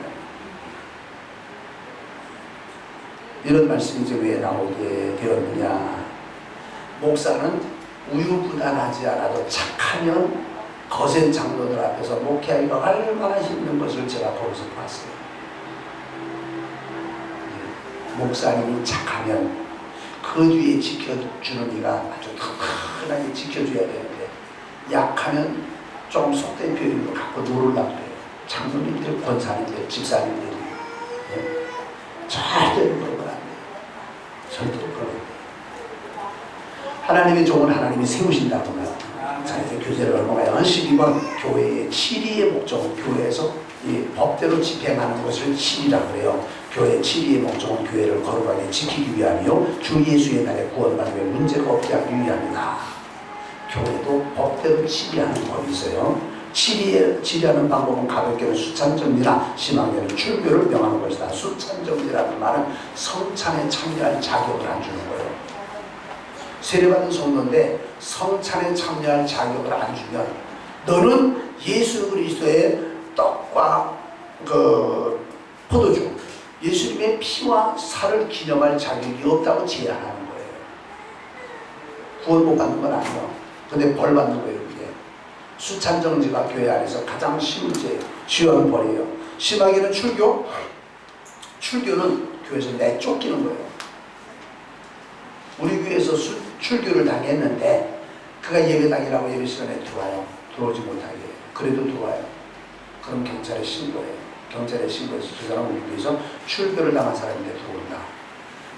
이런 말씀이 이제 왜 나오게 되었느냐. 목사는 우유부단하지 않아도 착하면 거센 장로들 앞에서 목회하기가 얼마나 힘든 것을 제가 거기서 봤어요. 목사님이 착하면 그 뒤에 지켜주는 이가 아주 튼튼하게 지켜줘야 되는데 약하면 조금 속된 표현으로 갖고 놀으려고 해요. 장로님들, 권사님들, 집사님들이 절대로 그러면 안 돼요. 절대로 그러면 안 돼요. 하나님의 종은 하나님이 세우신다고 말합니다. 자, 이제 교제를 얼마가요? 12번 교회의 7위의 목적은 교회에서 이 법대로 집행하는 것을 7위라고 해요. 교회의 7위의 목적은 교회를 거룩하게 지키기 위함이요 주 예수의 날에 구원받는 문제가 없게 하기 위함이다. 교회도 법대로 치리하는 법이 있어요. 치리하는 방법은 가볍게는 수찬정리나 심하게는 출교를 명하는 것이다. 수찬정리라는 말은 성찬에 참여할 자격을 안 주는 거예요. 세례받은 성도인데 성찬에 참여할 자격을 안 주면 너는 예수 그리스도의 떡과 그 포도주 예수님의 피와 살을 기념할 자격이 없다고 제안하는 거예요. 구원 못 받는 건 아니에요. 근데 벌 받는 거예요. 이게 수찬정지가 교회 안에서 가장 쉬운 죄예요. 쉬운 벌이에요. 심하게는 출교는 교회에서 내쫓기는 거예요. 우리 교회에서 출교를 당했는데 그가 예배당이라고 예배 시간에 들어와요. 들어오지 못하게 해요. 그래도 들어와요. 그럼 경찰에 신고해요. 경찰에 신고해서 그 사람 우리 교회에서 출교를 당한 사람인데 들어온다.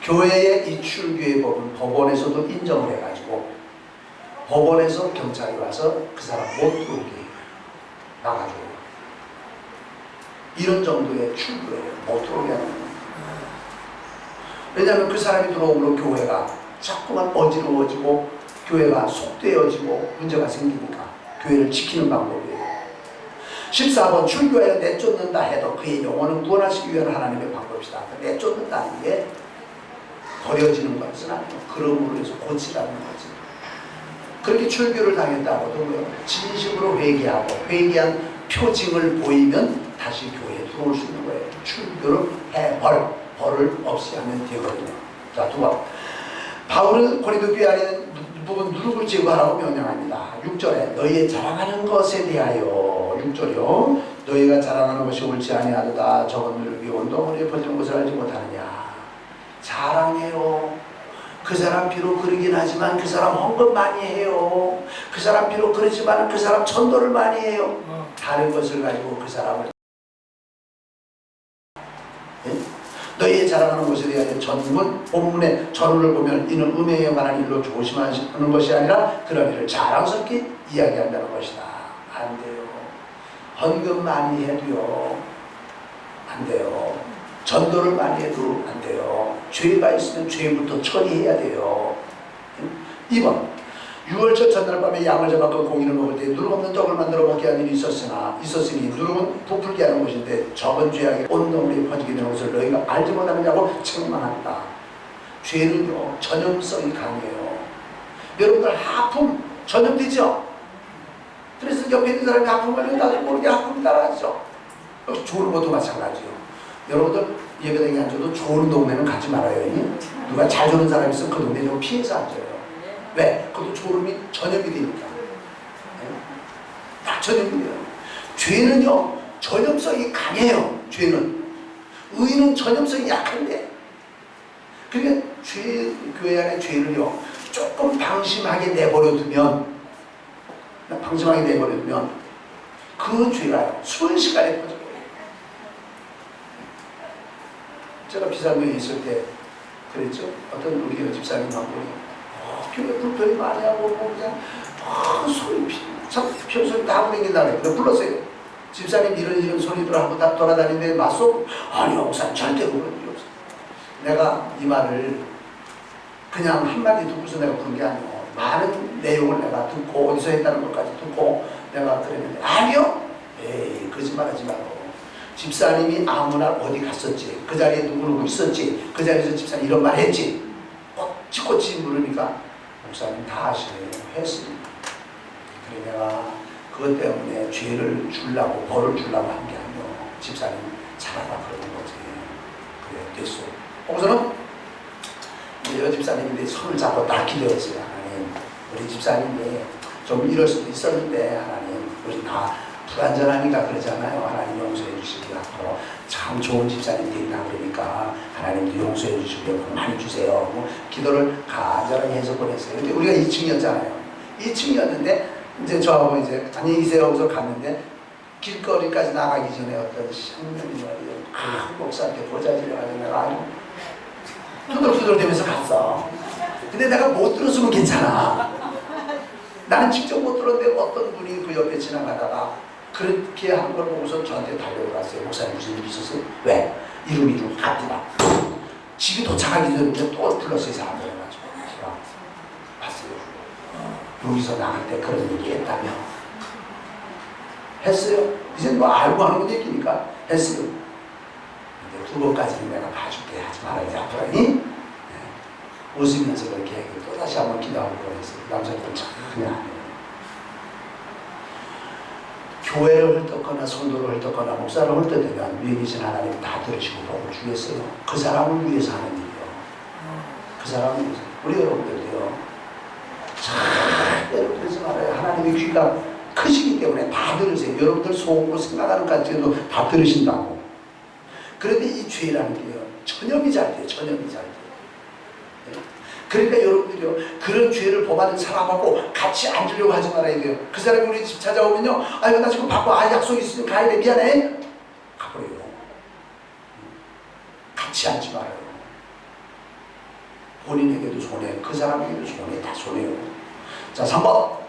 교회의 이 출교의 법은 법원에서도 인정을 해가지고 법원에서 경찰이 와서 그 사람 못 들어오게 해요. 나가줘요. 이런 정도의 출교예요. 못 들어오게 하는 거예요. 왜냐하면 그 사람이 들어오므로 교회가 자꾸만 어지러워지고 교회가 속되어지고 문제가 생기니까 교회를 지키는 방법이에요. 14번 출교하여 내쫓는다 해도 그의 영혼은 구원하시기 위한 하나님의 방법이다. 내쫓는다는 게 버려지는 것은 아니고 그러므로 해서 고치라는 거지. 그렇게 출교를 당했다고도 진심으로 회개하고 회개한 표징을 보이면 다시 교회에 들어올 수 있는 거예요. 출교를 해 벌을 없이 하면 되거든요. 자, 두 번. 바울은 고린도 교회 안에 누룩을 제거하라고 명령합니다. 6절에 너희의 자랑하는 것에 대하여 6절이요 너희가 자랑하는 것이 옳지 아니하도다. 적은 누룩이 온덩어리에 퍼지는 것을 알지 못하느냐. 자랑해요. 그 사람 비록 그러긴 하지만 그 사람 헌금 많이 해요. 그 사람 비록 그러지만 그 사람 전도를 많이 해요. 다른 것을 가지고 그 사람을 너희의 자랑하는 것에 대하여 전문 본문의 전후를 보면 이는 음행에 관한 일로 조심하는 것이 아니라 그런 일을 자랑스럽게 이야기한다는 것이다. 안 돼요. 헌금 많이 해도요 안 돼요. 전도를 많이 해도 안 돼요. 죄가 있으면 죄부터 처리해야 돼요. 2번 유월절 전날 밤에 양을 잡아서 고기를 먹을 때 누룩 없는 떡을 만들어 먹게 하는 일이 있었으니 누룩은 부풀게 하는 것인데 적은 죄악이 온 덩어리에 퍼지게 되는 것을 너희가 알지 못하느냐고 책망한다. 죄는요 전염성이 강해요. 여러분들 하품 전염되죠? 그래서 옆에 있는 사람이 하품 걸리면 나도 모르게 하품이 따라하죠. 좋은 것도 마찬가지요. 여러분들 예배당에 앉아도 좋은 동네는 가지 말아요. 누가 잘 주는 사람이 있으면 그 동네 좀 피해서 앉아요. 왜? 그것도 졸음이 전염이 되니까. 딱 전염이 돼요. 죄는요 전염성이 강해요. 죄는. 의는 전염성이 약한데. 그러니까 교회 안에 죄를요 조금 방심하게 내버려두면 그 죄가 순식간에 퍼져요. 제가 비상교회에 있을 때 그랬죠. 어떤 우리 집사님 한 분이 교회 불편이 많이 하고 뭐 그냥 소리 소리 다 하고 다닌다고 그래서 불렀어요. 집사님 이런 소리들 하고 다 돌아다니는데 맞소? 아니요 목사님 절대 그런 일 없어요. 내가 이 말을 그냥 한마디 듣고서 내가 부른 게 아니고 많은 내용을 내가 듣고 어디서 했다는 것까지 듣고 내가 그랬는데 아니요? 에이 거짓말하지 말고 집사님이 아무 날 어디 갔었지 그 자리에 누구누구 있었지 그 자리에서 집사님 이런 말 했지 꼬치꼬치 물으니까 목사님 다 아시네요. 했습니다. 그래 내가 그것 때문에 죄를 주려고 벌을 주려고 한 게 아니고 집사님 잘하라 그러는 거지. 그래 됐어. 거기서는 여 집사님인데 손을 잡고 딱 기도했어요. 하나님 우리 집사님이 좀 이럴 수도 있었는데 하나님 우리 다 불완전하니까 그러잖아요. 하나님 용서해 주시기 앞으로 참 좋은 집사님 되나 그러니까 하나님도 용서해 주시고 많이 주세요. 뭐 기도를 간절하게 해서 보냈어요. 근데 우리가 2층이었잖아요. 2층이었는데 이제 저하고 이제 안녕히 계세요 하고서 갔는데 길거리까지 나가기 전에 어떤 샹년이 큰 목사한테 보자지를 하고 내가 아주 투덜투덜 대면서 갔어. 근데 내가 못 들었으면 괜찮아. 나는 직접 못 들었는데 어떤 분이 그 옆에 지나가다가 그렇게 한 걸 보고서 저한테 달려들었어요. 목사님 무슨 일이 있었어요? 왜? 이름 아프다. 집이 도착하기 전에 또 불렀어요. 사람들 해가지고 제가 봤어요. 여기서 나갈 때 그런 얘기 했다며 했어요. 이제 뭐 알고 하는 건 얘기니까 했어요. 근데 두 번까지는 내가 봐줄게 하지 말아야지 앞으로니 네. 웃으면서 그렇게 얘기를 또 다시 한번 기도하고 그랬어요. 남자들은 참 그냥 안 해요. 교회를 헐떡거나 성도를 헐떡거나 목사를 헐떡대면 위에 계신 하나님 다 들으시고 복을 주겠어요. 그 사람을 위해서 하는 일이요. 그 사람을 위해서. 우리 여러분들도요. 절대로 그러지 말아요. 하나님의 귀가 크시기 때문에 다 들으세요. 여러분들 속으로 생각하는 까지도 다 들으신다고. 그런데 이 죄라는 게요. 전염이 잘 돼요. 전염이 잘 돼요. 그러니까 여러분들이요 그런 죄를 범하는 사람하고 같이 앉으려고 하지 말아야 돼요. 그 사람이 우리 집 찾아오면요 아이고 나 지금 바빠 약속 있으면 가야 돼 미안해 가버려요. 같이 앉지 말아요. 본인에게도 손해 그 사람에게도 손해 다 손해요. 자 3번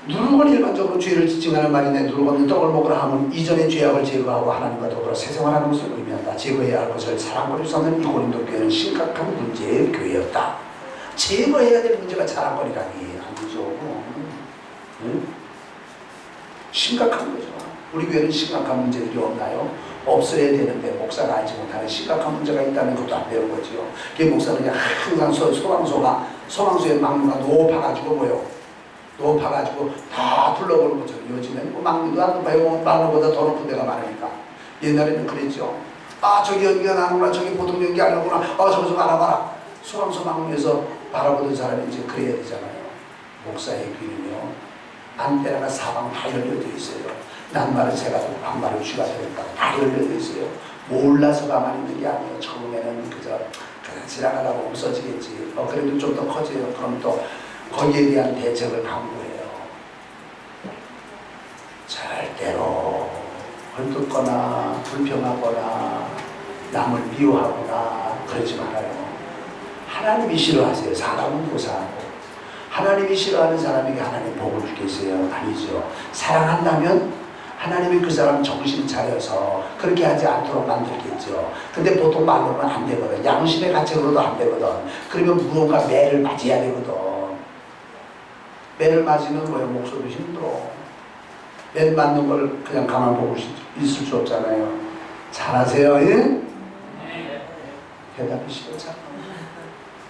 누룩은 일반적으로 죄를 지칭하는 말인데 누룩 없는 떡을 먹으라 하면 이전의 죄악을 제거하고 하나님과 더불어 새 생활하는 것을 의미한다. 제거해야 할 것을 자랑거릴 수 없는 이 고린도 교회는 심각한 문제의 교회였다. 제거해야 될 문제가 자랑거리라니 아니죠. 응? 심각한 거죠. 우리 교회는 심각한 문제들이 없나요? 없어야 되는데 목사가 알지 못하는 심각한 문제가 있다는 것도 안 배운 거죠. 그 목사는 항상 소방서에 막루가 높아가지고 뭐요? 높아가지고 다 둘러보는 거죠. 요즘엔 뭐 막루도 안 높아요. 막루보다 더 높은 데가 많으니까. 옛날에는 그랬죠. 아 저기 연기가 나는구나. 저기 보통 연기 안 하구나. 저기서 알아봐라. 소방서 막루에서 바라보던 사람이 이제 그래야 되잖아요. 목사의 귀는요, 안테나가 사방 다 열려져 있어요. 낱말은 새가 되고 반말은 쥐가 되니까 다 열려져 있어요. 몰라서 가만히 있는 게 아니에요. 처음에는 그저 지나가다 보면 없어지겠지. 그래도 좀 더 커져요. 그럼 또 거기에 대한 대책을 강구해요. 절대로 헐뜯거나 불평하거나 남을 미워하거나 그러지 말아요. 하나님이 싫어하세요. 사람은 고사하고. 하나님이 싫어하는 사람에게 하나님 복을 주겠어요? 아니죠. 사랑한다면 하나님이 그 사람 정신 차려서 그렇게 하지 않도록 만들겠죠. 근데 보통 말로는 안 되거든. 양심의 가책으로도 안 되거든. 그러면 무언가 매를 맞아야 되거든. 매를 맞으면 뭐예요? 목소리도 힘들어. 매 맞는 걸 그냥 가만 보고 있을 수 없잖아요. 잘하세요? 예? 대답이 싫었잖아.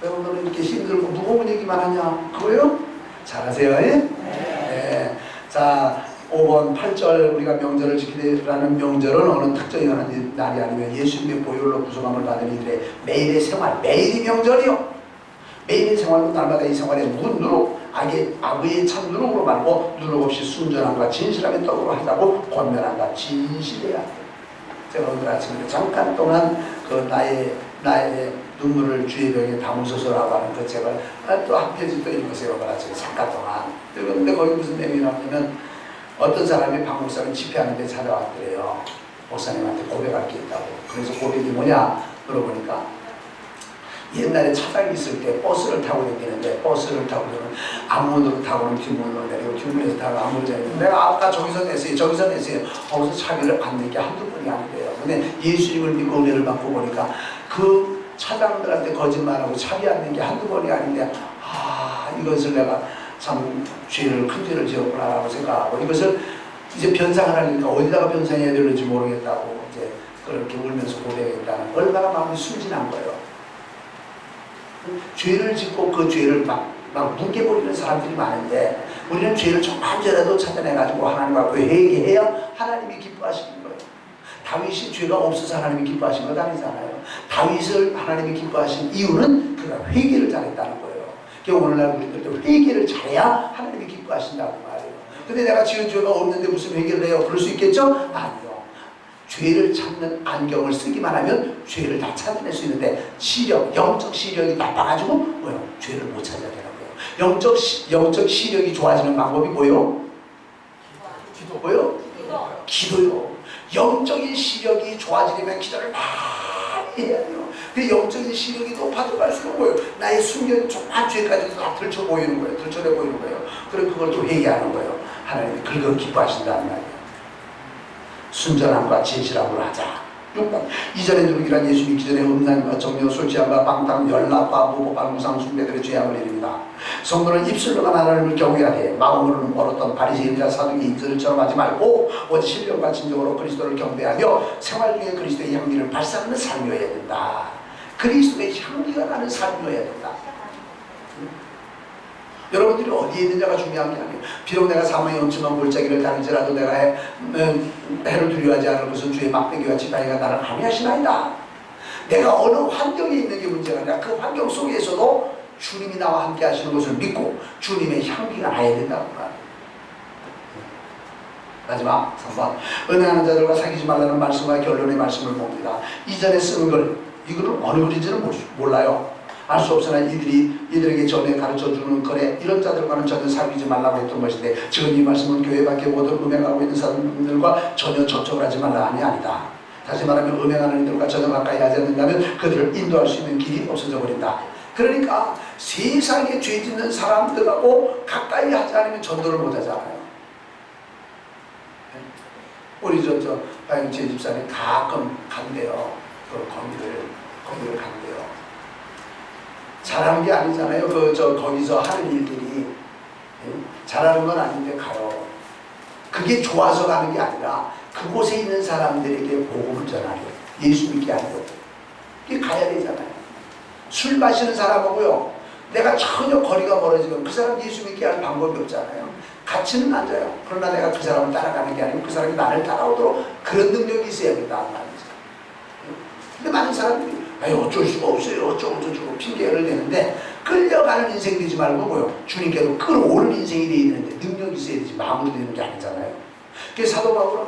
왜 오늘은 이렇게 힘들고 무거운 얘기만 하냐? 그거요? 잘하세요? 예? 네. 자, 5번 8절 우리가 명절을 지키라는 명절은 어느 특정한 날이 아니면 예수님의 보혈로 구속함을 받은 이들의 매일의 생활, 매일이 명절이요. 매일의 생활도 날마다 이 생활에 누룩, 악의 참 누룩으로 말고 누룩 없이 순전함과 진실함의 떡으로 하자고 권면한다. 진실해야 돼. 제가 오늘 아침에 잠깐 동안 그 나의 눈물을 주의 병에 담으소서라고 하는 그 책을 또 한 페이지 또 읽으세요. 아침에 잠깐 동안. 근데 거기 무슨 내용이 나오냐면 어떤 사람이 박 목사님 집회하는데 찾아왔더래요. 목사님한테 고백할 게 있다고. 그래서 고백이 뭐냐 물어보니까 옛날에 차장이 있을 때 버스를 타고 다니는데 버스를 타고는 앞문으로 타고는 뒷문으로 내리고 뒷문에서 타고 앞문으로 내리고 내가 아까 저기서 냈어요. 저기서 냈어요. 거기서 차비를 받는 게 한두 번이 아니래요. 근데 예수님을 믿고 은혜를 받고 보니까 그 차장들한테 거짓말하고 차비 받는 게 한두 번이 아닌데 이것을 내가 참 큰 죄를 지었구나라고 생각하고 이것을 이제 변상을 하니까 어디다가 변상해야 되는지 모르겠다고 이제 그렇게 울면서 고백했다는 얼마나 마음이 순진한 거예요. 죄를 짓고 그 죄를 막 뭉개버리는 사람들이 많은데 우리는 죄를 조금이라도 찾아내가지고 하나님 앞에 회개해야 하나님이 기뻐하시는 거예요. 다윗이 죄가 없어서 하나님이 기뻐하신 것 아니잖아요. 다윗을 하나님이 기뻐하신 이유는 그가 회개를 잘했다는 거예요. 그러니까 오늘날 우리들도 회개를 잘해야 하나님이 기뻐하신다고 말해요. 근데 내가 지은 죄가 없는데 무슨 회개를 해요? 그럴 수 있겠죠? 아니요. 죄를 찾는 안경을 쓰기만 하면 죄를 다 찾아낼 수 있는데 영적 시력이 나빠가지고 뭐요? 죄를 못 찾아야 되는 거예요. 영적 시력이 좋아지는 방법이 뭐요? 기도. 뭐요? 기도요. 영적인 시력이 좋아지려면 기도를 많이 해야 돼요. 그 영적인 시력이 높아져 갈수록 뭐예요? 나의 숨겨진 조그만 죄까지도 다 들춰 보이는 거예요. 들춰내 보이는 거예요. 그럼 그걸 또 회개하는 거예요. 하나님이 그걸 기뻐하신다는 말이에요. 순전함과 진실함으로 하자. 6번 이전에 누룩이란 예수 믿기 전에 음란과 정욕, 술 취함과 방탕, 연락과 무고발 무상 숭배들의 죄악을 내립니다. 성도는 입술로만 하나님을 경외하되 마음으로는 어떤 바리새인과 사두개 인들처럼 하지 말고 오직 신령과 진정으로 그리스도를 경배하며 생활 중에 그리스도의 향기를 발산하는 삶이어야 된다. 그리스도의 향기가 나는 삶이어야 된다. 여러분들이 어디에 있느냐가 중요한 게 아니에요. 비록 내가 사망의 엄청난 골짜기를 다닐지라도 내가 해를 두려워하지 않을 것은 주의 막대기와 지팡이가 나를 함께하시나이다. 내가 어느 환경에 있는 게 문제가 아니라 그 환경 속에서도 주님이 나와 함께 하시는 것을 믿고 주님의 향기가 나야 된다고 말합니다. 마지막 3번 은혜하는 자들과 사귀지 말라는 말씀과 결론의 말씀을 봅니다. 이전에 쓰는 걸 이거는 어느 글인지는 몰라요. 알 수 없으나 이들에게 전에 가르쳐주는 거래 이런 자들과는 전혀 사귀지 말라고 했던 것인데 지금 이 말씀은 교회 밖에 모든 음행하고 있는 사람들과 전혀 접촉을 하지 말라 하니 아니다. 다시 말하면 음행하는 이들과 전혀 가까이 하지 않는다면 그들을 인도할 수 있는 길이 없어져 버린다. 그러니까 세상에 죄 짓는 사람들하고 가까이 하지 않으면 전도를 못 하잖아요. 우리 저 박영채 집사님 가끔 간대요. 그 거기를 간대요. 잘하는 게 아니잖아요. 거기서 하는 일들이 잘하는 건 아닌데 가요. 그게 좋아서 가는 게 아니라 그곳에 있는 사람들에게 복음을 전하려 예수 믿게 하려고 그게 가야 되잖아요. 술 마시는 사람하고요 내가 전혀 거리가 멀어지면 그 사람 예수 믿게 할 방법이 없잖아요. 같이는 앉아요. 그러나 내가 그 사람을 따라가는 게 아니고 그 사람이 나를 따라오도록 그런 능력이 있어야 된다는 말이죠. 근데 많은 사람들이 아유 어쩔 수가 없어요 어쩌고 핑계를 대는데 끌려가는 인생이 되지 말고 뭐요? 주님께로 끌어오는 인생이 되어야 되는데 능력이 있어야 되지 마음으로 되는 게 아니잖아요. 그래서 사도 바울은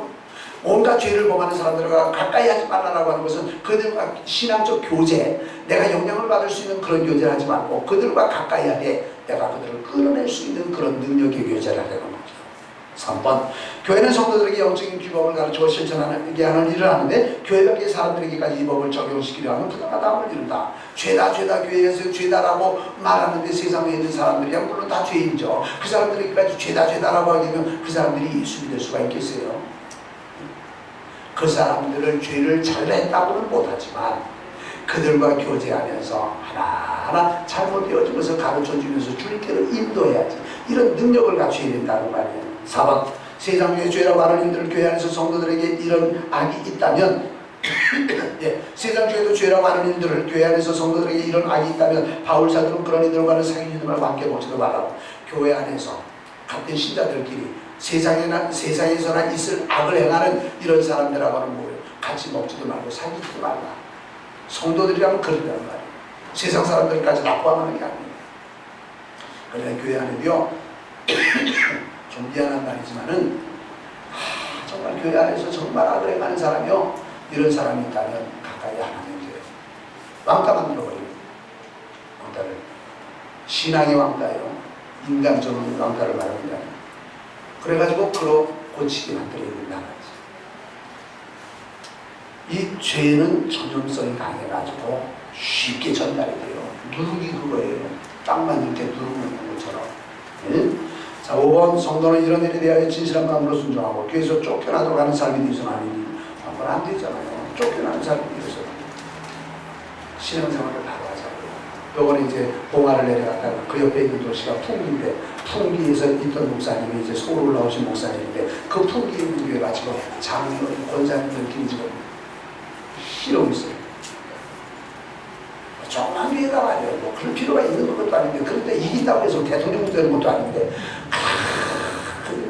온갖 죄를 범하는 사람들과 가까이 하지 말라고 하는 것은 그들과 신앙적 교제, 내가 영향을 받을 수 있는 그런 교제를 하지 말고 그들과 가까이 하되 내가 그들을 끌어낼 수 있는 그런 능력의 교제를 하려는 거죠. 3번, 교회는 성도들에게 영적인 규범을 가르치고 실천하는 일을 하는데 교회 밖의 사람들에게까지 이 법을 적용시키려 하면 부당하다함을 이룬다. 죄다 교회에서 죄다라고 말하는데 세상에 있는 사람들이야 물론 다 죄인죠. 그 사람들에게까지 죄다라고 하게 되면 그 사람들이 예수 믿을 수가 있겠어요? 그 사람들을 죄를 잘냈다고는 못하지만 그들과 교제하면서 하나하나 잘못되어진 것을 가르쳐주면서 주님께로 인도해야지. 이런 능력을 갖춰야 된다는 말이에요. 4번, 세상 중에 죄라고 하는 이들 교회 안에서 성도들에게 이런 악이 있다면 예, 세상 중에도 죄라고 하는 일들을 교회 안에서 성도들에게 이런 악이 있다면 바울 사도는 그런 이들과는 사귀지도 말고 함께 먹지도 말라고. 교회 안에서 같은 신자들끼리 세상에서나 있을 악을 행하는 이런 사람들하고는 뭐예요? 같이 먹지도 말고 사귀지도 말라. 성도들이라면 그런단 말이에요. 세상 사람들까지 나쁘하는 게 아니에요. 그러나 교회 안에도요 좀 미안한 말이지만은 정말 교회 안에서 정말 악을 행하는 사람이요 이런 사람이 있다면 가까이 안 하면 돼요. 왕따 만들어버려요. 왕따를. 신앙의 왕따예요. 인간적인 왕따를 말합니다. 그래가지고 그로 고치게 만들어야 된다는 거죠. 이 죄는 전염성이 강해가지고 쉽게 전달이 돼요. 누룩이 그거예요. 땅 만들 때 누룩 넣는 것처럼. 네? 자, 5번, 성도는 이런 일에 대하여 진실한 마음으로 순종하고 교회에서 쫓겨나도록 하는 삶이 되어서는 아니니 그건 안 되잖아요. 쫓겨나는 삶이 되어서 신앙생활을 바로 하자고요. 요번에 이제 봉화를 내려갔다가 그 옆에 있는 도시가 풍기인데 풍기에서 있던 목사님이 이제 서울 올라오신 목사님인데 그 풍기에 있는 교회가 지금 장로님, 권사님들끼리 지금 이러고 있어요. 조그만 교회가 말이에요. 뭐 그럴 필요가 있는 것도 아닌데 그런데 이긴다고 해서 대통령 되는 것도 아닌데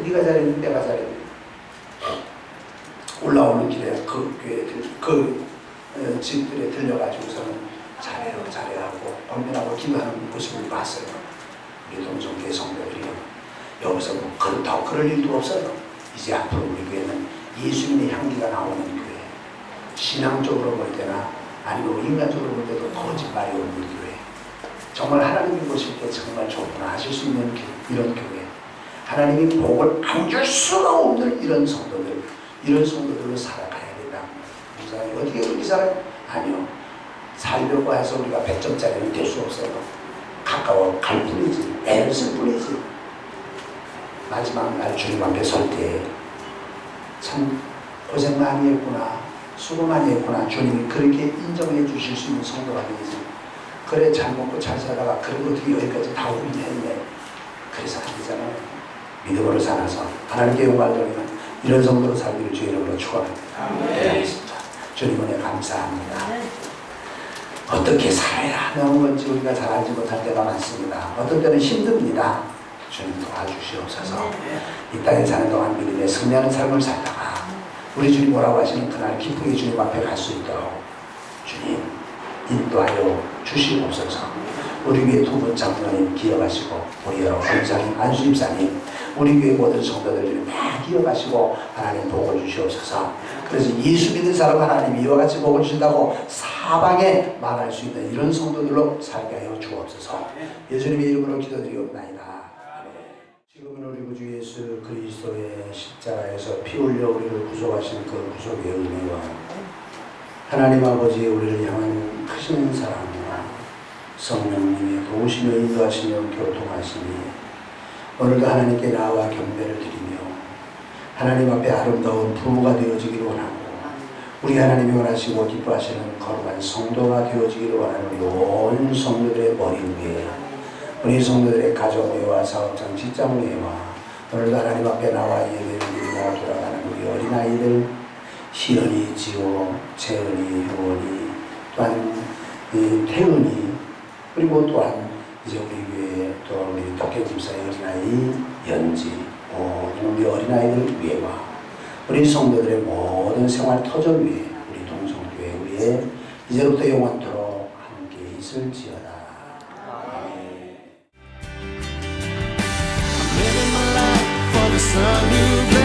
네가 잘했는데 내가 잘했는데 올라오는 길에 그 교회 집들에 들려가지고서는 잘해요 하고 엄밀하고 기도하는 모습을 봤어요. 우리 동성교회 성도들이요. 여기서 뭐 그렇다고 그럴 일도 없어요. 이제 앞으로 우리 교회는 예수님의 향기가 나오는 교회. 신앙적으로 볼 때나 아니면 인간적으로 볼 때도 거짓말이 없는 교회. 정말 하나님이 보실 때 정말 좋구나 하실 수 있는 이런 교회. 하나님이 복을 안 줄 수가 없는 이런 성도들. 이런 성도들로 살아가야 된다. 목사님 어떻게 그렇게 살아요? 아니요. 살려고 해서 우리가 100점짜리는 될 수 없어요. 가까워 갈 뿐이지. 애를 쓸 뿐이지. 마지막 날 주님 앞에 설 때 참 고생 많이 했구나. 수고 많이 했구나. 주님이 그렇게 인정해 주실 수 있는 성도가 되지. 그래 잘 먹고 잘 살다가 그런 것들이 여기까지 다 오긴 했네. 그래서 안 되잖아요. 믿음으로 살아서 하나님께 영광을 돌리는 이런 성도로 살기를 주의 이름으로 축원합니다. 기도하겠습니다. 주님 은혜 감사합니다. 어떻게 살아야 하는 건지 우리가 잘 알지 못할 때가 많습니다. 어떤 때는 힘듭니다. 주님 도와주시옵소서. 이 땅에 사는 동안 믿음에 승리하는 삶을 살다가 우리 주님 뭐라고 하시는 그날 기쁘게 주님 앞에 갈 수 있도록 주님 인도하여 주시옵소서. 우리 교회 두 분 장로님 기억하시고 우리 여러 권사님, 안수집사님, 우리 교회 모든 성도들 다 기억하시고 하나님 복을 주시옵소서. 그래서 예수 믿는 사람 하나님이 이와 같이 복을 주신다고 사방에 말할 수 있는 이런 성도들로 살게 하여 주옵소서. 예수님의 이름으로 기도드리옵나이다. 지금은 우리 구주 예수 그리스도의 십자가에서 피 흘려 우리를 구속하신 그 구속의 은혜와 하나님 아버지의 우리를 향한 크신 사랑과 성령님의 도우시며 인도하시며 교통하시니 오늘도 하나님께 나와 경배를 드리며 하나님 앞에 아름다운 부부가 되어지기를 원하고 우리 하나님이 원하시고 기뻐하시는 거룩한 성도가 되어지기를 원하는 우리 온 성도들의 머리 위에 우리 성도들의 가정회와 사업장 직장회와 오늘도 하나님 앞에 나와 예배를 드리며 돌아가는 우리 어린아이들 희연이, 지호, 재은이, 효원이 또한 태은이 그리고 또한 이제 우리 교회 또 우리 덕혜집사의 어린아이 연지 모든 우리 어린아이들 위에와 우리 성도들의 모든 생활 터전 위에 우리 동성교회 위에 이제부터 영원토록 함께 있을지어다. 아멘. Living my life for the son who